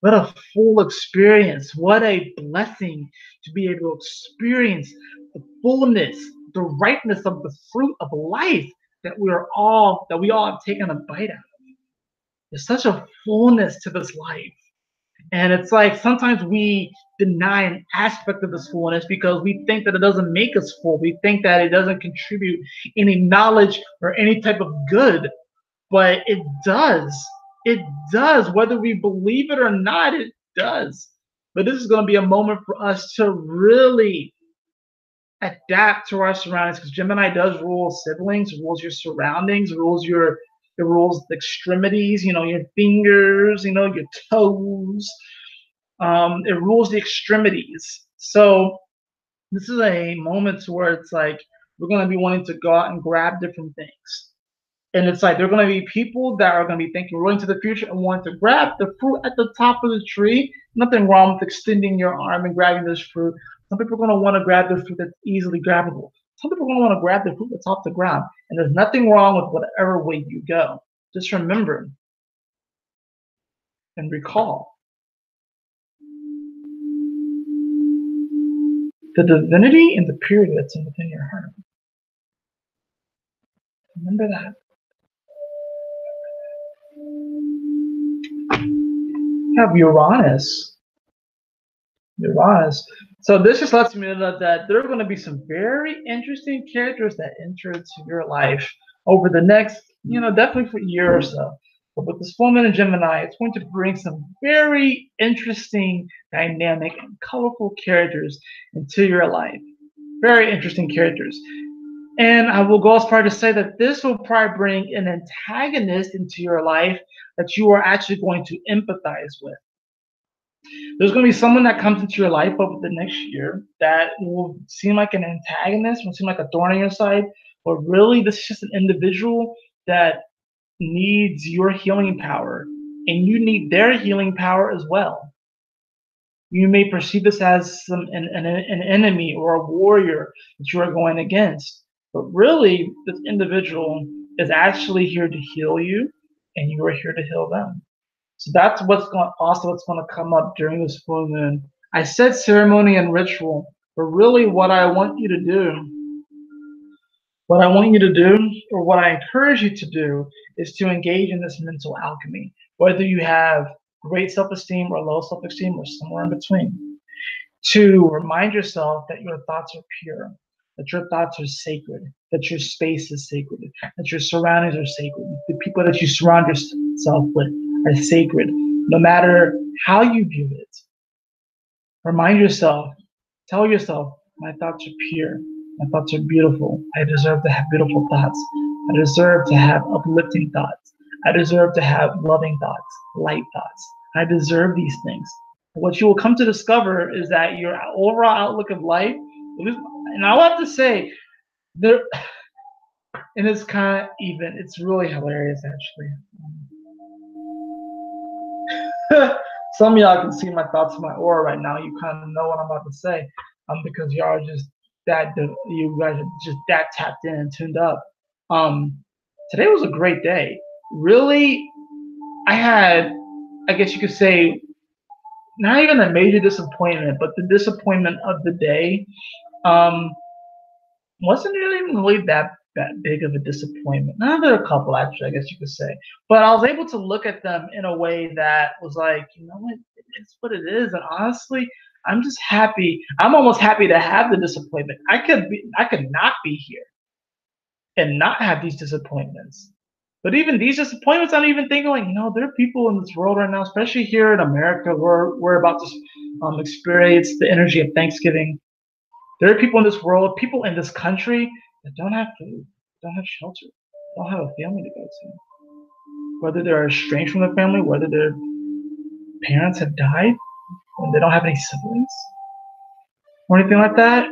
S1: What a full experience. What a blessing to be able to experience the fullness, the ripeness of the fruit of life that we all have taken a bite out of. There's such a fullness to this life. And it's like sometimes we deny an aspect of this fullness because we think that it doesn't make us full. We think that it doesn't contribute any knowledge or any type of good. But it does. It does. Whether we believe it or not, it does. But this is going to be a moment for us to really adapt to our surroundings because Gemini does rule siblings, rules your surroundings, it rules the extremities, you know, your fingers, you know, your toes. It rules the extremities. So this is a moment where it's like we're going to be wanting to go out and grab different things. And it's like there are going to be people that are going to be thinking, rolling to the future and want to grab the fruit at the top of the tree. Nothing wrong with extending your arm and grabbing this fruit. Some people are going to want to grab the fruit that's easily grabbable. Some people are going to want to grab the fruit that's off the ground. And there's nothing wrong with whatever way you go. Just remember and recall the divinity and the purity that's within your heart. Remember that. You have Uranus. So this just lets me know that there are going to be some very interesting characters that enter into your life over the next, definitely for a year or so. But with this full moon in Gemini, it's going to bring some very interesting, dynamic, and colorful characters into your life. Very interesting characters. And I will go as far to say that this will probably bring an antagonist into your life that you are actually going to empathize with. There's going to be someone that comes into your life over the next year that will seem like an antagonist, will seem like a thorn on your side, but really this is just an individual that needs your healing power, and you need their healing power as well. You may perceive this as an enemy or a warrior that you are going against. But really, this individual is actually here to heal you, and you are here to heal them. So that's what's going to come up during this full moon. I said ceremony and ritual, but really what I want you to do, or what I encourage you to do, is to engage in this mental alchemy. Whether you have great self-esteem or low self-esteem or somewhere in between, to remind yourself that your thoughts are pure, that your thoughts are sacred, that your space is sacred, that your surroundings are sacred, the people that you surround yourself with are sacred, no matter how you view it. Remind yourself, tell yourself, my thoughts are pure, my thoughts are beautiful, I deserve to have beautiful thoughts, I deserve to have uplifting thoughts, I deserve to have loving thoughts, light thoughts, I deserve these things. What you will come to discover is that your overall outlook of life, and I'll have to say, there, and it's kind of even, it's really hilarious actually. Some of y'all can see my thoughts in my aura right now. You kind of know what I'm about to say, because y'all are just you guys are just that tapped in and tuned up. Um, Today was a great day. Really, I had, I guess you could say, not even a major disappointment, but the disappointment of the day um, wasn't really that big of a disappointment. Now there are a couple actually, I guess you could say, but I was able to look at them in a way that was like, you know what, it's what it is. And honestly, I'm just happy. I'm almost happy to have the disappointment. I could not be here and not have these disappointments. But even these disappointments, I'm even thinking like, there are people in this world right now, especially here in America, where we're about to experience the energy of Thanksgiving. There are people in this world, people in this country that don't have food, don't have shelter, don't have a family to go to. Whether they're estranged from their family, whether their parents have died, and they don't have any siblings or anything like that,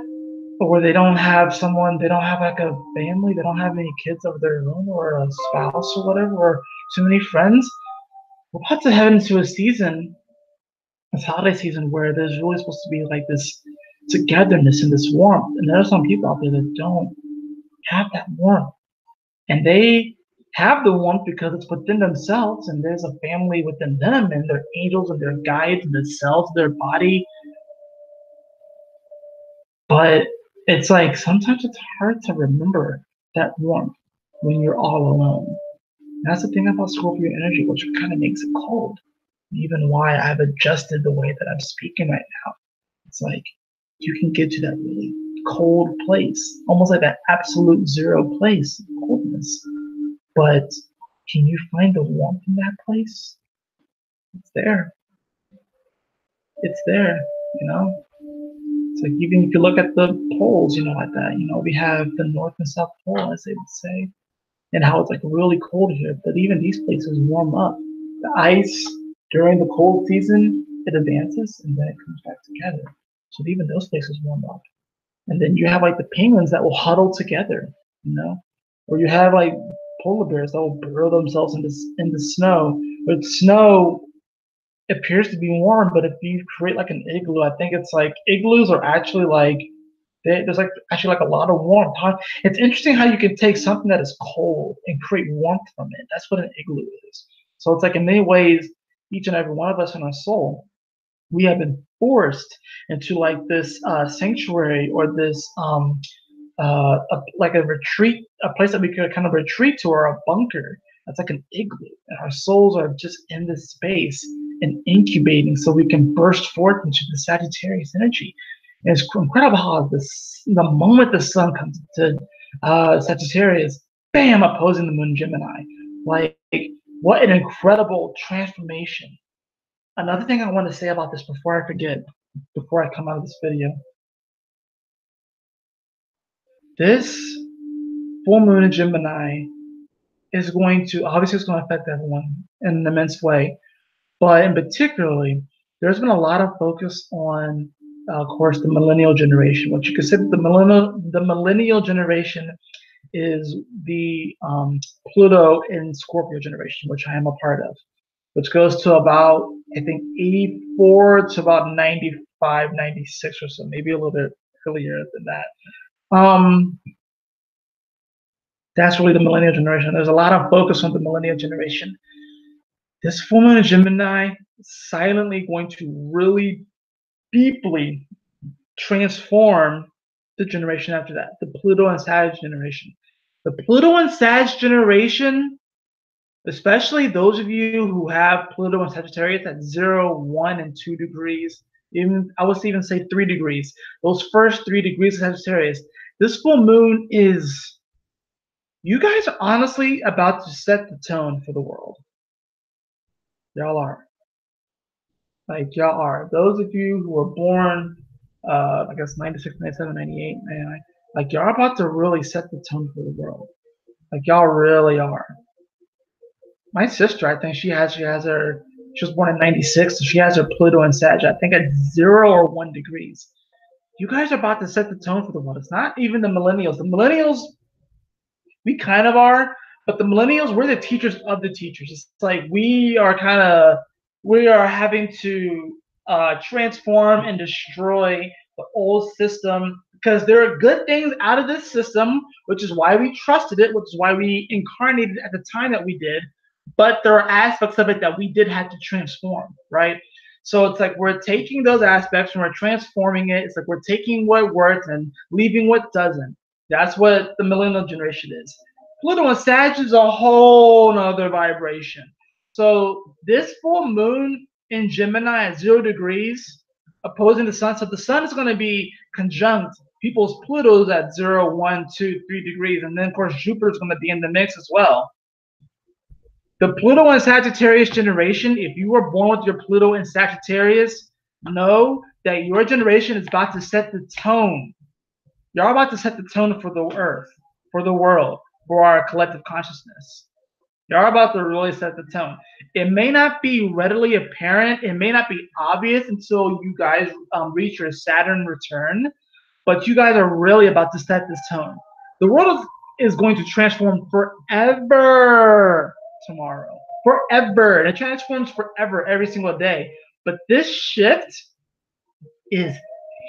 S1: or where they don't have they don't have like a family, they don't have any kids of their own, or a spouse or whatever, or too many friends. We're about to head into a season, this holiday season, where there's really supposed to be like this togetherness and this warmth. And there are some people out there that don't have that warmth. And they have the warmth because it's within themselves, and there's a family within them, and their angels and their guides and the cells of their body. But it's like sometimes it's hard to remember that warmth when you're all alone. And that's the thing about Scorpio energy, which kind of makes it cold. Even why I've adjusted the way that I'm speaking right now. It's like you can get to that really cold place, almost like that absolute zero place, coldness. But can you find the warmth in that place? It's there. It's there, you know? It's like even if you look at the poles, like that, we have the North and South Pole, as they would say, and how it's like really cold here. But even these places warm up. The ice during the cold season, it advances and then it comes back together. So even those places warm up. And then you have like the penguins that will huddle together, or you have like polar bears that will burrow themselves into snow. But snow appears to be warm, but if you create like an igloo, I think it's like igloos are actually like there's like actually like a lot of warmth. It's interesting how you can take something that is cold and create warmth from it. That's what an igloo is. So it's like in many ways, each and every one of us in our soul, we have been forced into like this sanctuary, or this like a retreat, a place that we could kind of retreat to, or a bunker. That's like an igloo, and our souls are just in this space and incubating, so we can burst forth into the Sagittarius energy. And it's incredible how the moment the sun comes to Sagittarius, bam, opposing the moon Gemini. Like, what an incredible transformation. Another thing I want to say about this before I forget, before I come out of this video, this full moon in Gemini is going to, obviously it's going to affect everyone in an immense way, but in particularly, there's been a lot of focus on, of course, the millennial generation. What you consider the millennial generation is the Pluto in Scorpio generation, which I am a part of, which goes to about, I think, 84 to about 95, 96 or so, maybe a little bit earlier than that. That's really the millennial generation. There's a lot of focus on the millennial generation. This full moon in Gemini is silently going to really deeply transform the generation after that, the Pluto and Sag generation. The Pluto and Sag generation, especially those of you who have Pluto and Sagittarius at 0, 1, and 2 degrees, even I would even say 3 degrees, those first 3 degrees of Sagittarius, this full moon is, you guys are honestly about to set the tone for the world. Y'all are. Like, y'all are. Those of you who were born, I guess, 96, 97, 98, 99, like, y'all are about to really set the tone for the world. Like, y'all really are. My sister, I think she was born in 96, so she has her Pluto and Sag, I think at 0 or 1 degrees. You guys are about to set the tone for the world. It's not even the millennials. The millennials, we kind of are, but the millennials, we're the teachers of the teachers. It's like we are having to transform and destroy the old system, because there are good things out of this system, which is why we trusted it, which is why we incarnated at the time that we did. But there are aspects of it that we did have to transform, right? So it's like we're taking those aspects and we're transforming it. It's like we're taking what works and leaving what doesn't. That's what the millennial generation is. Pluto and Sag is a whole nother vibration. So this full moon in Gemini at 0 degrees, opposing the sun. So the sun is going to be conjunct people's Plutos at 0, 1, 2, 3 degrees. And then, of course, Jupiter is going to be in the mix as well. The Pluto and Sagittarius generation, if you were born with your Pluto and Sagittarius, know that your generation is about to set the tone. You're about to set the tone for the earth, for the world, for our collective consciousness. You're about to really set the tone. It may not be readily apparent. It may not be obvious until you guys reach your Saturn return, but you guys are really about to set this tone. The world is going to transform forever tomorrow. Forever. It transforms forever every single day. But this shift is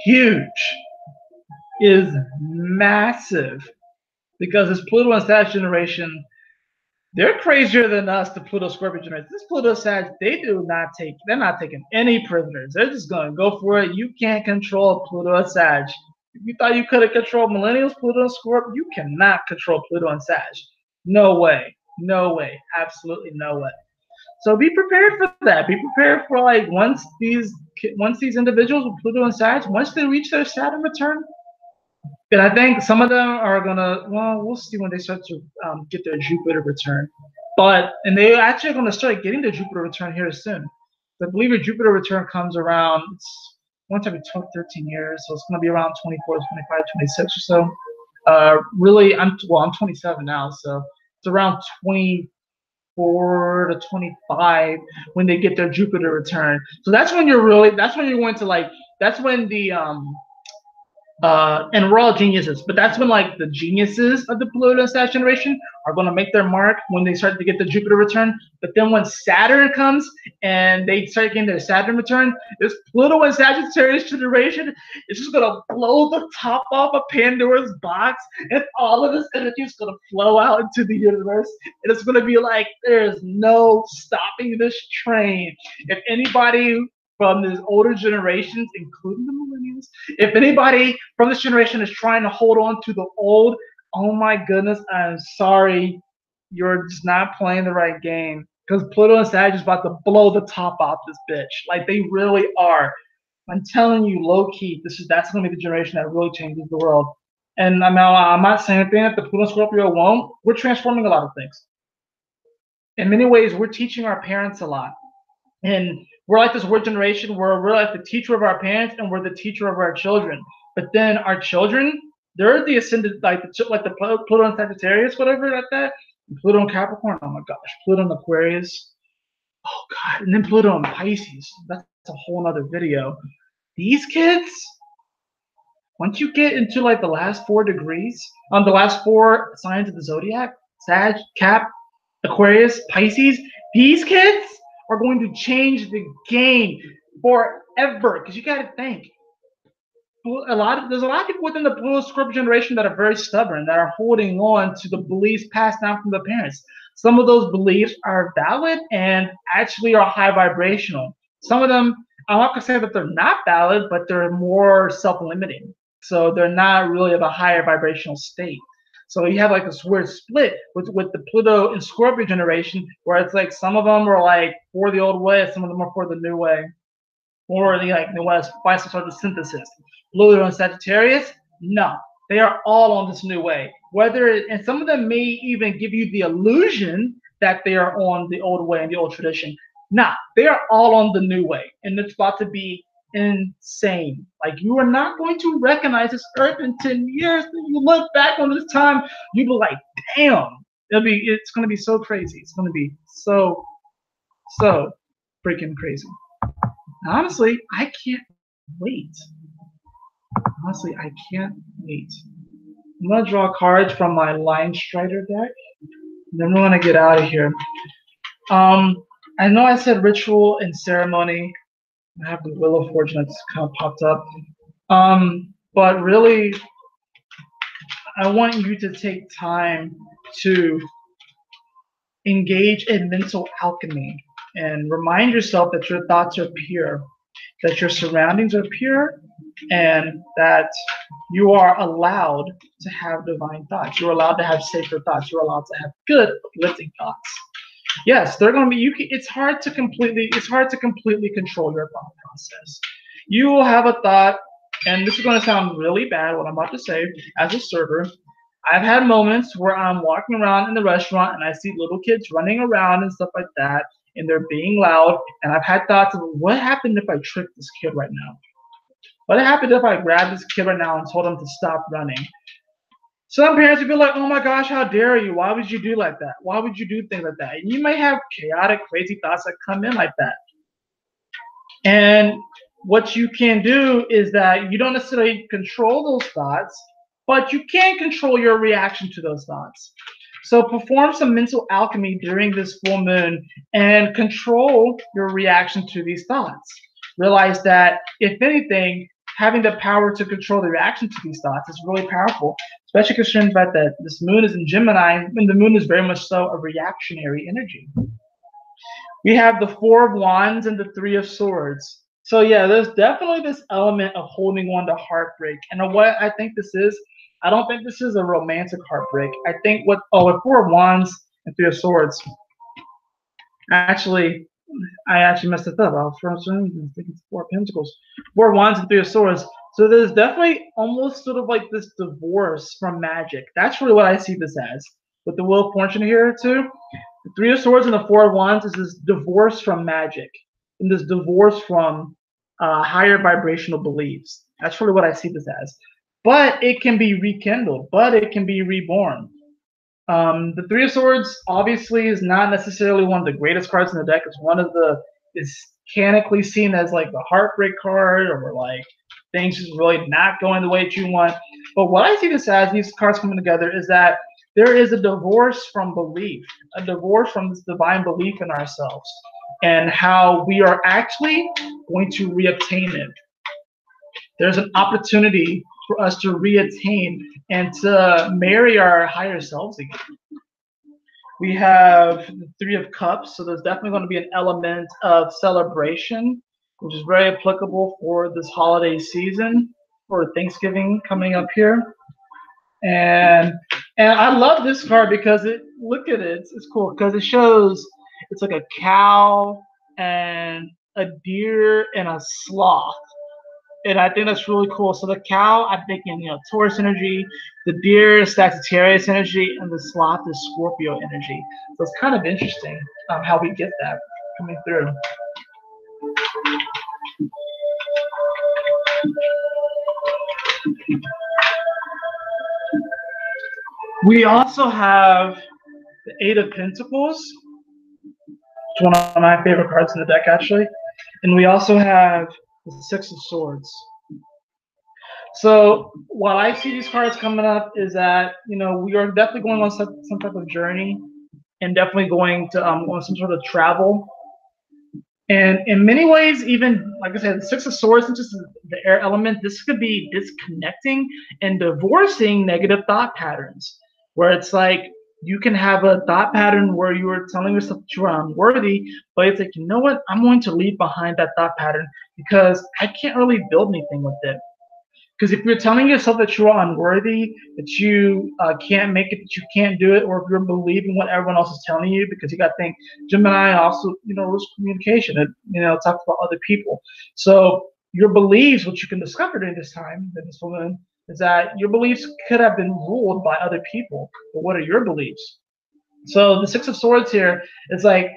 S1: huge, is massive, because this Pluto and Sag generation, they're crazier than us, the Pluto Scorpio generation. This Pluto Sag, they're not taking any prisoners. They're just going to go for it. You can't control Pluto and Sag. If you thought you could have controlled millennials, Pluto and Scorpio, you cannot control Pluto and Sag. No way. No way. Absolutely no way. So be prepared for that. Be prepared for, like, once these individuals with Pluto and Sag, once they reach their Saturn return, and I think some of them are gonna, well, we'll see when they start to get their Jupiter return. And they actually are gonna start getting their Jupiter return here soon. So I believe your Jupiter return comes around once every 13 years, so it's gonna be around 24, 25, 26 or so. Really, I'm 27 now, so it's around 24 to 25 when they get their Jupiter return. So that's when you're going to, like, that's when the and we're all geniuses, but that's when, like, the geniuses of the Pluto and Sag generation are going to make their mark when they start to get the Jupiter return. But then when Saturn comes and they start getting their Saturn return, this Pluto and Sagittarius generation is just going to blow the top off of Pandora's box, and all of this energy is going to flow out into the universe, and it's going to be like there's no stopping this train. If anybody from these older generations, including the millennials, if anybody from this generation is trying to hold on to the old, oh my goodness, I'm sorry, you're just not playing the right game. Because Pluto and Sag is about to blow the top off this bitch. Like, they really are. I'm telling you, low key, that's gonna be the generation that really changes the world. And I'm not saying anything that the Pluto Scorpio won't. We're transforming a lot of things. In many ways, we're teaching our parents a lot. And we're like this weird generation where we're like the teacher of our parents and we're the teacher of our children. But then our children, they're the ascendant, like the Pluto and Sagittarius, whatever, like that. Pluto and Capricorn, oh my gosh. Pluto and Aquarius, oh god. And then Pluto and Pisces. That's a whole other video. These kids, once you get into, like, the last 4 degrees, the last 4 signs of the zodiac, Sag, Cap, Aquarius, Pisces, these kids are going to change the game forever. Because you got to think, there's a lot of people within the Blue Scorpio generation that are very stubborn, that are holding on to the beliefs passed down from the parents. Some of those beliefs are valid and actually are high vibrational. Some of them, I'm not gonna say that they're not valid, but they're more self-limiting. So they're not really of a higher vibrational state. So you have like this weird split with the Pluto and Scorpio generation, where it's like some of them are like for the old way, some of them are for the new way, or they want to find some sort of synthesis. Pluto and Sagittarius, no, they are all on this new way. And some of them may even give you the illusion that they are on the old way and the old tradition. Nah, they are all on the new way, and it's about to be insane. Like, you are not going to recognize this earth in 10 years. When you look back on this time, you be like, damn, it's gonna be so crazy. It's gonna be so freaking crazy. Honestly, I can't wait. Honestly, I can't wait. I'm gonna draw cards from my Line Strider deck, and then we're gonna get out of here. I know I said ritual and ceremony. I have the Wheel of Fortune that's kind of popped up. But really, I want you to take time to engage in mental alchemy and remind yourself that your thoughts are pure, that your surroundings are pure, and that you are allowed to have divine thoughts. You're allowed to have sacred thoughts. You're allowed to have good, uplifting thoughts. Yes, they're going to be. It's hard to completely control your thought process. You will have a thought, and this is going to sound really bad. What I'm about to say, as a server, I've had moments where I'm walking around in the restaurant and I see little kids running around and stuff like that, and they're being loud. And I've had thoughts of, what happened if I tricked this kid right now? What happened if I grabbed this kid right now and told him to stop running? Some parents would be like, oh my gosh, how dare you? Why would you do like that? Why would you do things like that? And you may have chaotic, crazy thoughts that come in like that. And what you can do is that you don't necessarily control those thoughts, but you can control your reaction to those thoughts. So perform some mental alchemy during this full moon and control your reaction to these thoughts. Realize that, if anything, having the power to control the reaction to these thoughts is really powerful, especially considering the fact that this moon is in Gemini, and the moon is very much so a reactionary energy. We have the Four of Wands and the Three of Swords. So yeah, there's definitely this element of holding on to heartbreak. And what I think this is, I don't think this is a romantic heartbreak. I think with Four of Wands and Three of Swords, actually, I actually messed it up. I was thinking it's Four of Pentacles, Four of Wands and Three of Swords. So there's definitely almost sort of like this divorce from magic. That's really what I see this as. With the Wheel of Fortune here too, the Three of Swords and the Four of Wands is this divorce from magic, and this divorce from higher vibrational beliefs. That's really what I see this as. But it can be rekindled, but it can be reborn. The Three of Swords obviously is not necessarily one of the greatest cards in the deck. It's one of the, is mechanically seen as like the heartbreak card, or like things just really not going the way that you want. But what I see this as, these cards coming together, is that there is a divorce from belief, a divorce from this divine belief in ourselves and how we are actually going to reobtain it. There's an opportunity for us to reattain and to marry our higher selves again. We have the Three of Cups, so there's definitely going to be an element of celebration, which is very applicable for this holiday season, for Thanksgiving coming up here. And I love this card because look at it, it's cool because it shows, it's like a cow and a deer and a sloth. And I think that's really cool. So the cow, I'm thinking, Taurus energy, the deer is Sagittarius energy, and the sloth is Scorpio energy. So it's kind of interesting how we get that coming through. We also have the Eight of Pentacles. It's one of my favorite cards in the deck, actually. And we also have the Six of Swords. So while I see these cards coming up, is that we are definitely going on some type of journey, and definitely going to on some sort of travel. And in many ways, even like I said, the Six of Swords, which is the air element, this could be disconnecting and divorcing negative thought patterns, where it's like you can have a thought pattern where you are telling yourself that you are unworthy, but it's like, you know what? I'm going to leave behind that thought pattern because I can't really build anything with it. Because if you're telling yourself that you are unworthy, that you can't make it, that you can't do it, or if you're believing what everyone else is telling you, because you got to think Gemini also, rules communication. It, talks about other people. So your beliefs, which you can discover during this time, in this woman, is that your beliefs could have been ruled by other people. But what are your beliefs? So the Six of Swords here is like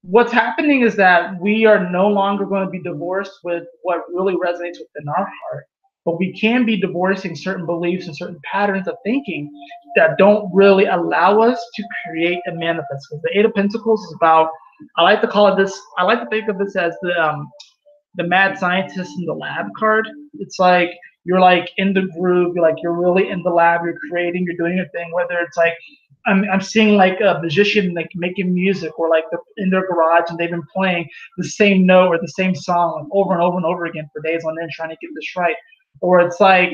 S1: what's happening is that we are no longer going to be divorced with what really resonates within our heart, but we can be divorcing certain beliefs and certain patterns of thinking that don't really allow us to create and manifest. Because the Eight of Pentacles is about, I like to call it this, I like to think of this as the mad scientist in the lab card. It's like you're like in the groove, you're really in the lab, you're creating, you're doing your thing, whether it's like I'm seeing like a musician like making music, or like they're in their garage and they've been playing the same note or the same song like over and over and over again for days on end trying to get this right. Or it's like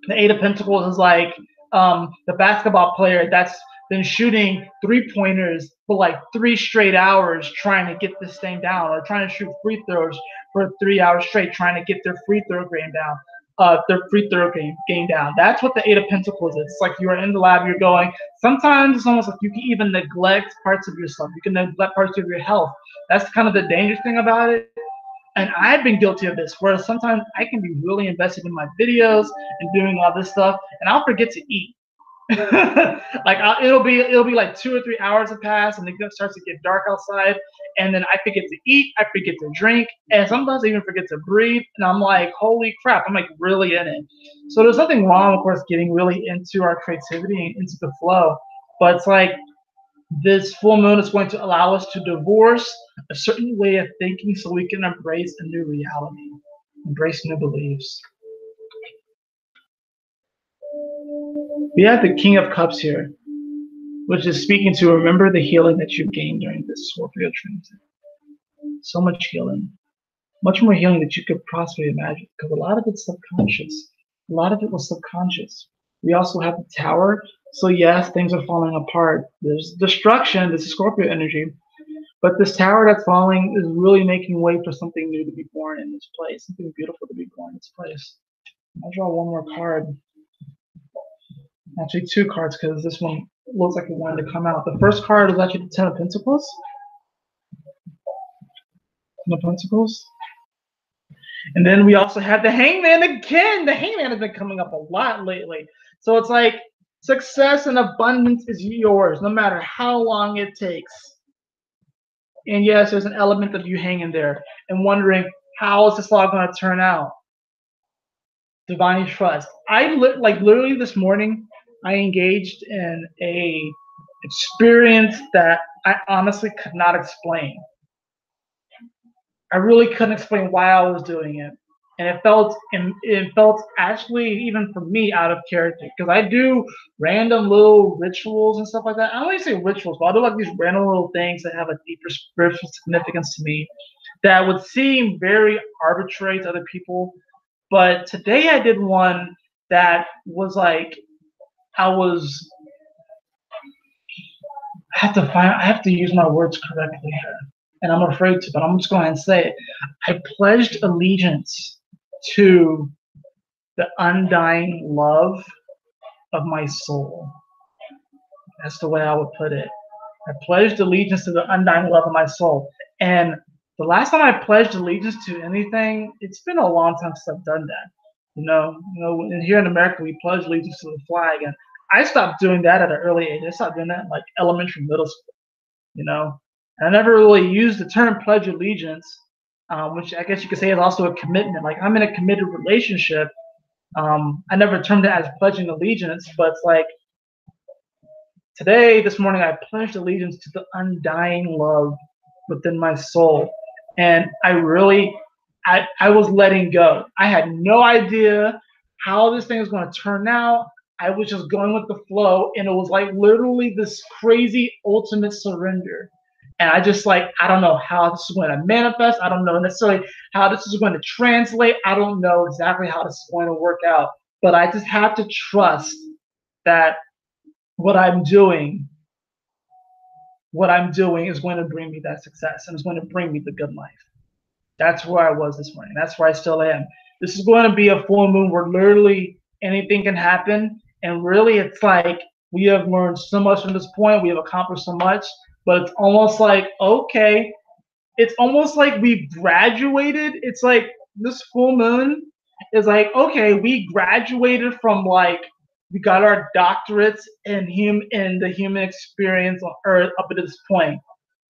S1: the Eight of Pentacles is like the basketball player that's been shooting 3-pointers for like 3 straight hours trying to get this thing down, or trying to shoot free throws for 3 hours straight trying to get their free throw game down. Their free throw game down. That's what the Eight of Pentacles is. It's like you are in the lab, you're going. Sometimes it's almost like you can even neglect parts of yourself. You can neglect parts of your health. That's kind of the dangerous thing about it. And I've been guilty of this, where sometimes I can be really invested in my videos and doing all this stuff, and I'll forget to eat. It'll be like 2 or 3 hours have passed, and it starts to get dark outside, and then I forget to eat, I forget to drink, and sometimes I even forget to breathe, and I'm like, holy crap, I'm like really in it. So there's nothing wrong, of course, getting really into our creativity and into the flow, but it's like this full moon is going to allow us to divorce a certain way of thinking so we can embrace a new reality, embrace new beliefs. We have the King of Cups here, which is speaking to remember the healing that you've gained during this Scorpio transit. So much healing, much more healing that you could possibly imagine, because a lot of it's subconscious. A lot of it was subconscious. We also have the Tower. So yes, things are falling apart. There's destruction. This is Scorpio energy. But this tower that's falling is really making way for something new to be born in this place, something beautiful to be born in this place. I'll draw one more card. Actually, 2 cards, because this one looks like it wanted to come out. The first card is actually the Ten of Pentacles. Ten of Pentacles. And then we also have the Hangman again. The Hangman has been coming up a lot lately. So it's like success and abundance is yours, no matter how long it takes. And yes, there's an element of you hanging there and wondering, how is this all going to turn out? Divine trust. Literally this morning, I engaged in a experience that I honestly could not explain. I really couldn't explain why I was doing it, and it felt actually, even for me, out of character, because I do random little rituals and stuff like that. I don't even say rituals, but I do like these random little things that have a deeper spiritual significance to me that would seem very arbitrary to other people. But today I did one that was like I have to use my words correctly here, and I'm afraid to, but I'm just going to say it. I pledged allegiance to the undying love of my soul. That's the way I would put it. I pledged allegiance to the undying love of my soul. And the last time I pledged allegiance to anything, it's been a long time since I've done that. And here in America, we pledge allegiance to the flag, and I stopped doing that at an early age. I stopped doing that in like elementary, middle school. And I never really used the term pledge allegiance, which I guess you could say is also a commitment. Like, I'm in a committed relationship. I never termed it as pledging allegiance, but it's like this morning, I pledged allegiance to the undying love within my soul. And I was letting go. I had no idea how this thing was going to turn out. I was just going with the flow, and it was like literally this crazy ultimate surrender. And I just like, I don't know how this is going to manifest. I don't know necessarily how this is going to translate. I don't know exactly how this is going to work out. But I just have to trust that what I'm doing is going to bring me that success and it's going to bring me the good life. That's where I was this morning. That's where I still am. This is going to be a full moon where literally anything can happen. And really, it's like we have learned so much from this point. We have accomplished so much. But it's almost like, okay, it's almost like we graduated. It's like this full moon is like, okay, we graduated from like, we got our doctorates in the human experience on Earth up to this point.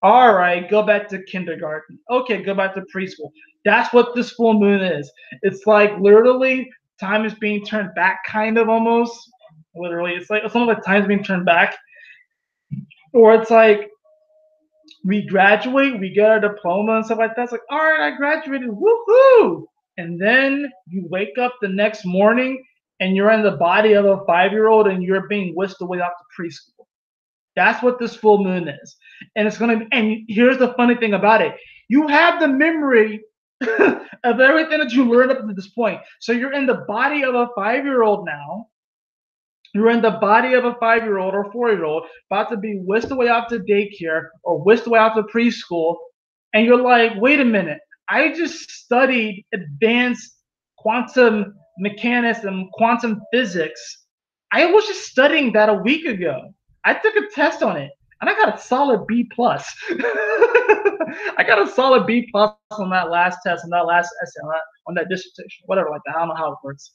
S1: All right, go back to kindergarten. Okay, go back to preschool. That's what this full moon is. It's like literally time is being turned back, kind of almost. Literally, it's like something like time's being turned back, or it's like we graduate, we get our diploma and stuff like that. It's like, all right, I graduated, woohoo! And then you wake up the next morning and you're in the body of a 5-year-old and you're being whisked away off to preschool. That's what this full moon is. And it's gonna. And here's the funny thing about it: you have the memory of everything that you learned up to this point. So you're in the body of a 5-year-old now. You're in the body of a 5-year-old or 4-year-old about to be whisked away off to daycare or whisked away off to preschool, and you're like, wait a minute, I just studied advanced quantum mechanics and quantum physics. I was just studying that a week ago. I took a test on it and I got a solid B plus. I got a solid B plus on that last test, on that last essay, on that dissertation, whatever like that. I don't know how it works.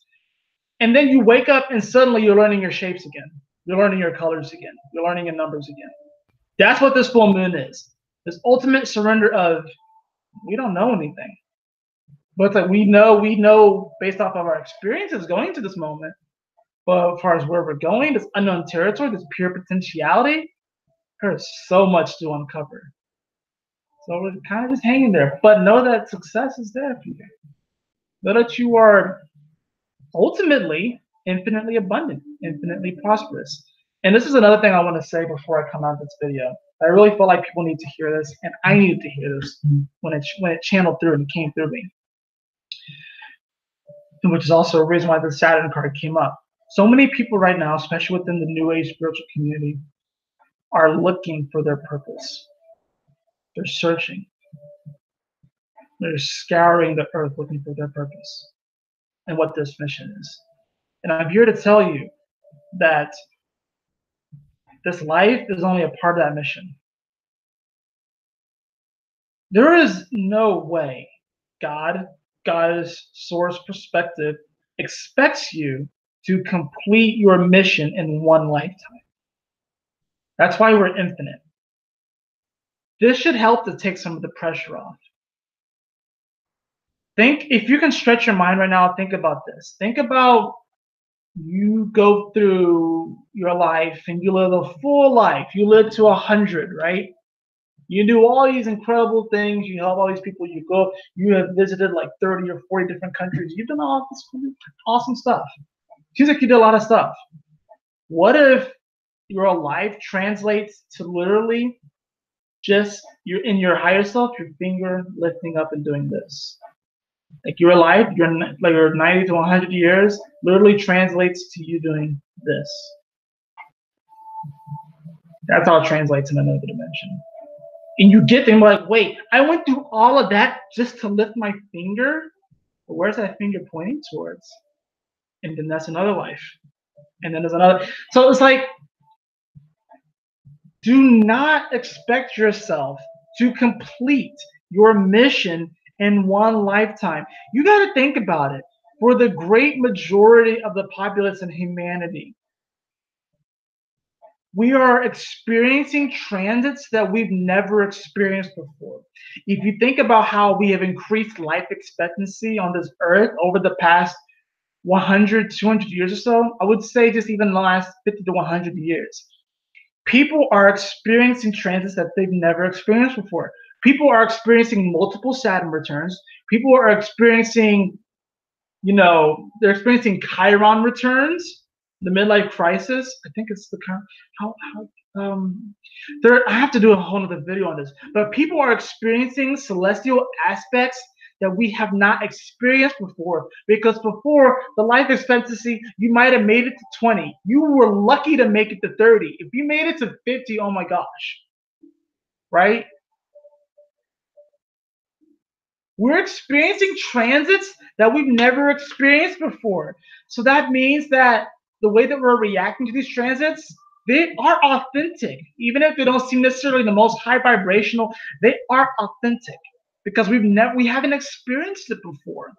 S1: And then you wake up and suddenly you're learning your shapes again. You're learning your colors again. You're learning your numbers again. That's what this full moon is. This ultimate surrender of we don't know anything. But it's like we know based off of our experiences going to this moment. But as far as where we're going, this unknown territory, this pure potentiality, there's so much to uncover. So we're kind of just hanging there. But know that success is there for you. Know that you are ultimately infinitely abundant, infinitely prosperous. And this is another thing I want to say before I come out of this video. I really feel like people need to hear this, and I needed to hear this when it channeled through and came through me. Which is also a reason why the Saturn card came up. So many people right now, especially within the New Age spiritual community, are looking for their purpose. They're searching. They're scouring the earth looking for their purpose and what this mission is. And I'm here to tell you that this life is only a part of that mission. There is no way God's source perspective expects you to complete your mission in one lifetime. That's why we're infinite. This should help to take some of the pressure off. Think, if you can stretch your mind right now, think about this. Think about you go through your life and you live a full life. You live to 100, right? You do all these incredible things. You help all these people. You have visited like 30 or 40 different countries. You've done all this awesome stuff. Seems like you did a lot of stuff. What if your life translates to literally just you're in your higher self, your finger lifting up and doing this? Like your life, your 90 to 100 years literally translates to you doing this. That's how it translates in another dimension. And you get them like, wait, I went through all of that just to lift my finger? But where's that finger pointing towards? And then that's another life. And then there's another. So it's like, do not expect yourself to complete your mission in one lifetime. You got to think about it. For the great majority of the populace and humanity, we are experiencing transits that we've never experienced before. If you think about how we have increased life expectancy on this earth over the past 100, 200 years or so, I would say just even the last 50 to 100 years, people are experiencing transits that they've never experienced before. People are experiencing multiple Saturn returns. People are experiencing, they're experiencing Chiron returns, the midlife crisis. I think it's the how I have to do a whole other video on this, but people are experiencing celestial aspects that we have not experienced before. Because before, the life expectancy, you might have made it to 20. You were lucky to make it to 30. If you made it to 50, oh my gosh, right? We're experiencing transits that we've never experienced before. So that means that the way that we're reacting to these transits, they are authentic. Even if they don't seem necessarily the most high vibrational, they are authentic because we haven't experienced it before.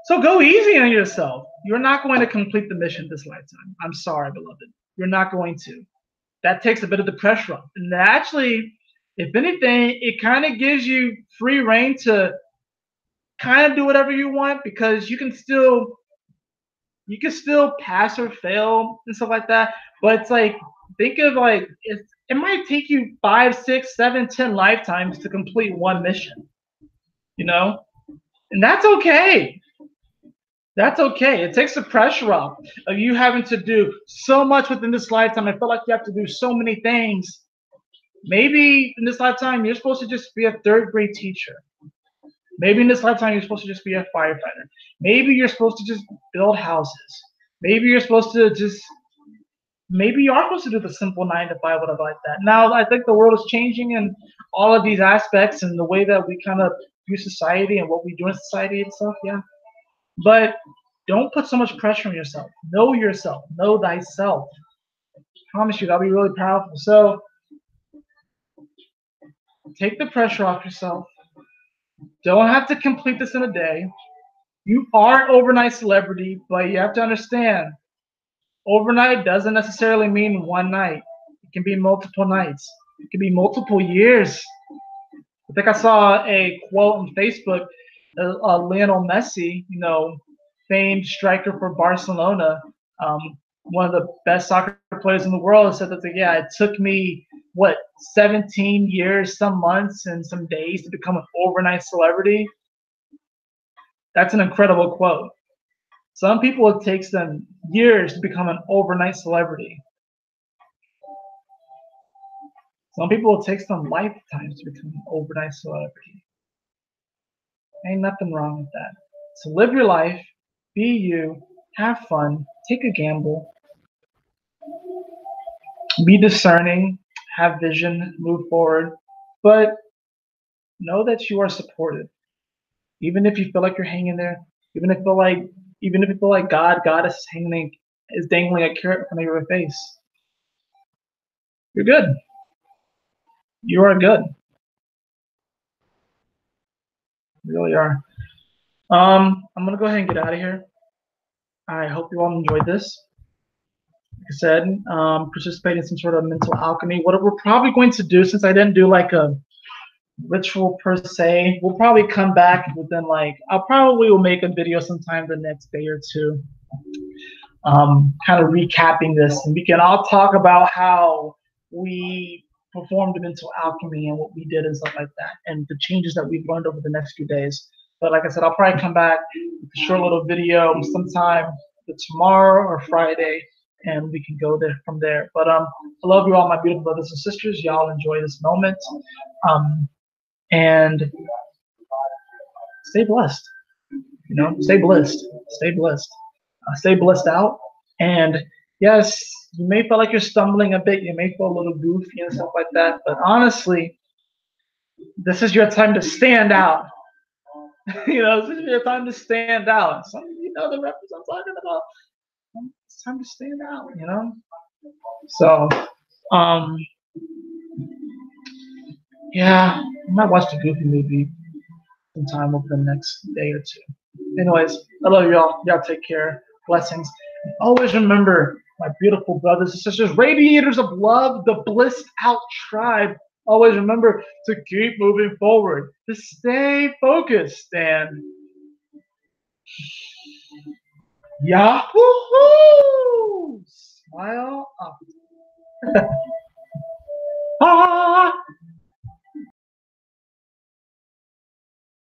S1: So go easy on yourself. You're not going to complete the mission this lifetime. I'm sorry, beloved. You're not going to. That takes a bit of the pressure off. And actually, if anything, it kind of gives you free reign to kind of do whatever you want, because you can still pass or fail and stuff like that. But it's like, think of like it might take you 5, 6, 7, 10 lifetimes to complete one mission, you know, and that's okay. That's okay. It takes the pressure off of you having to do so much within this lifetime. I feel like you have to do so many things. Maybe in this lifetime you're supposed to just be a third grade teacher. Maybe in this lifetime you're supposed to just be a firefighter. Maybe you're supposed to just build houses. Maybe you're supposed to just maybe you are supposed to do the simple 9 to 5, whatever like that. Now I think the world is changing in all of these aspects and the way that we kind of view society and what we do in society and stuff, yeah. But don't put so much pressure on yourself. Know yourself. Know thyself. I promise you that'll be really powerful. So take the pressure off yourself. Don't have to complete this in a day. You are an overnight celebrity, but you have to understand, overnight doesn't necessarily mean one night. It can be multiple nights. It can be multiple years. I think I saw a quote on Facebook. Lionel Messi, famed striker for Barcelona, um, one of the best soccer players in the world, said that yeah, it took me 17 years, some months, and some days to become an overnight celebrity. That's an incredible quote. Some people, it takes them years to become an overnight celebrity. Some people, it takes them lifetimes to become an overnight celebrity. Ain't nothing wrong with that. So live your life, be you, have fun, take a gamble, be discerning, have vision, move forward, but know that you are supported. Even if you feel like you're hanging there, even if you feel like God is dangling a carrot in front of your face, you're good. You are good. You really are. I'm gonna go ahead and get out of here. I hope you all enjoyed this. Like I said, participate in some sort of mental alchemy. What we're probably going to do, since I didn't do like a ritual per se, we'll probably come back within will make a video sometime the next day or two, kind of recapping this, and we can all talk about how we performed mental alchemy and what we did and stuff like that, and the changes that we've learned over the next few days. But like I said, I'll probably come back with a short little video sometime tomorrow or Friday, and we can go there from there. But I love you all, my beautiful brothers and sisters. Y'all enjoy this moment, and stay blessed. Stay blessed. Stay blessed. Stay blessed out. And yes, you may feel like you're stumbling a bit. You may feel a little goofy and stuff like that. But honestly, this is your time to stand out. This is your time to stand out. Some of you know the reference I'm talking about. It's time to stand out, So, yeah, I might watch the Goofy movie sometime over the next day or two. Anyways, I love y'all. Y'all take care. Blessings. And always remember, my beautiful brothers and sisters, radiators of love, the blissed out tribe. Always remember to keep moving forward, to stay focused, and Yahoo! Smile up.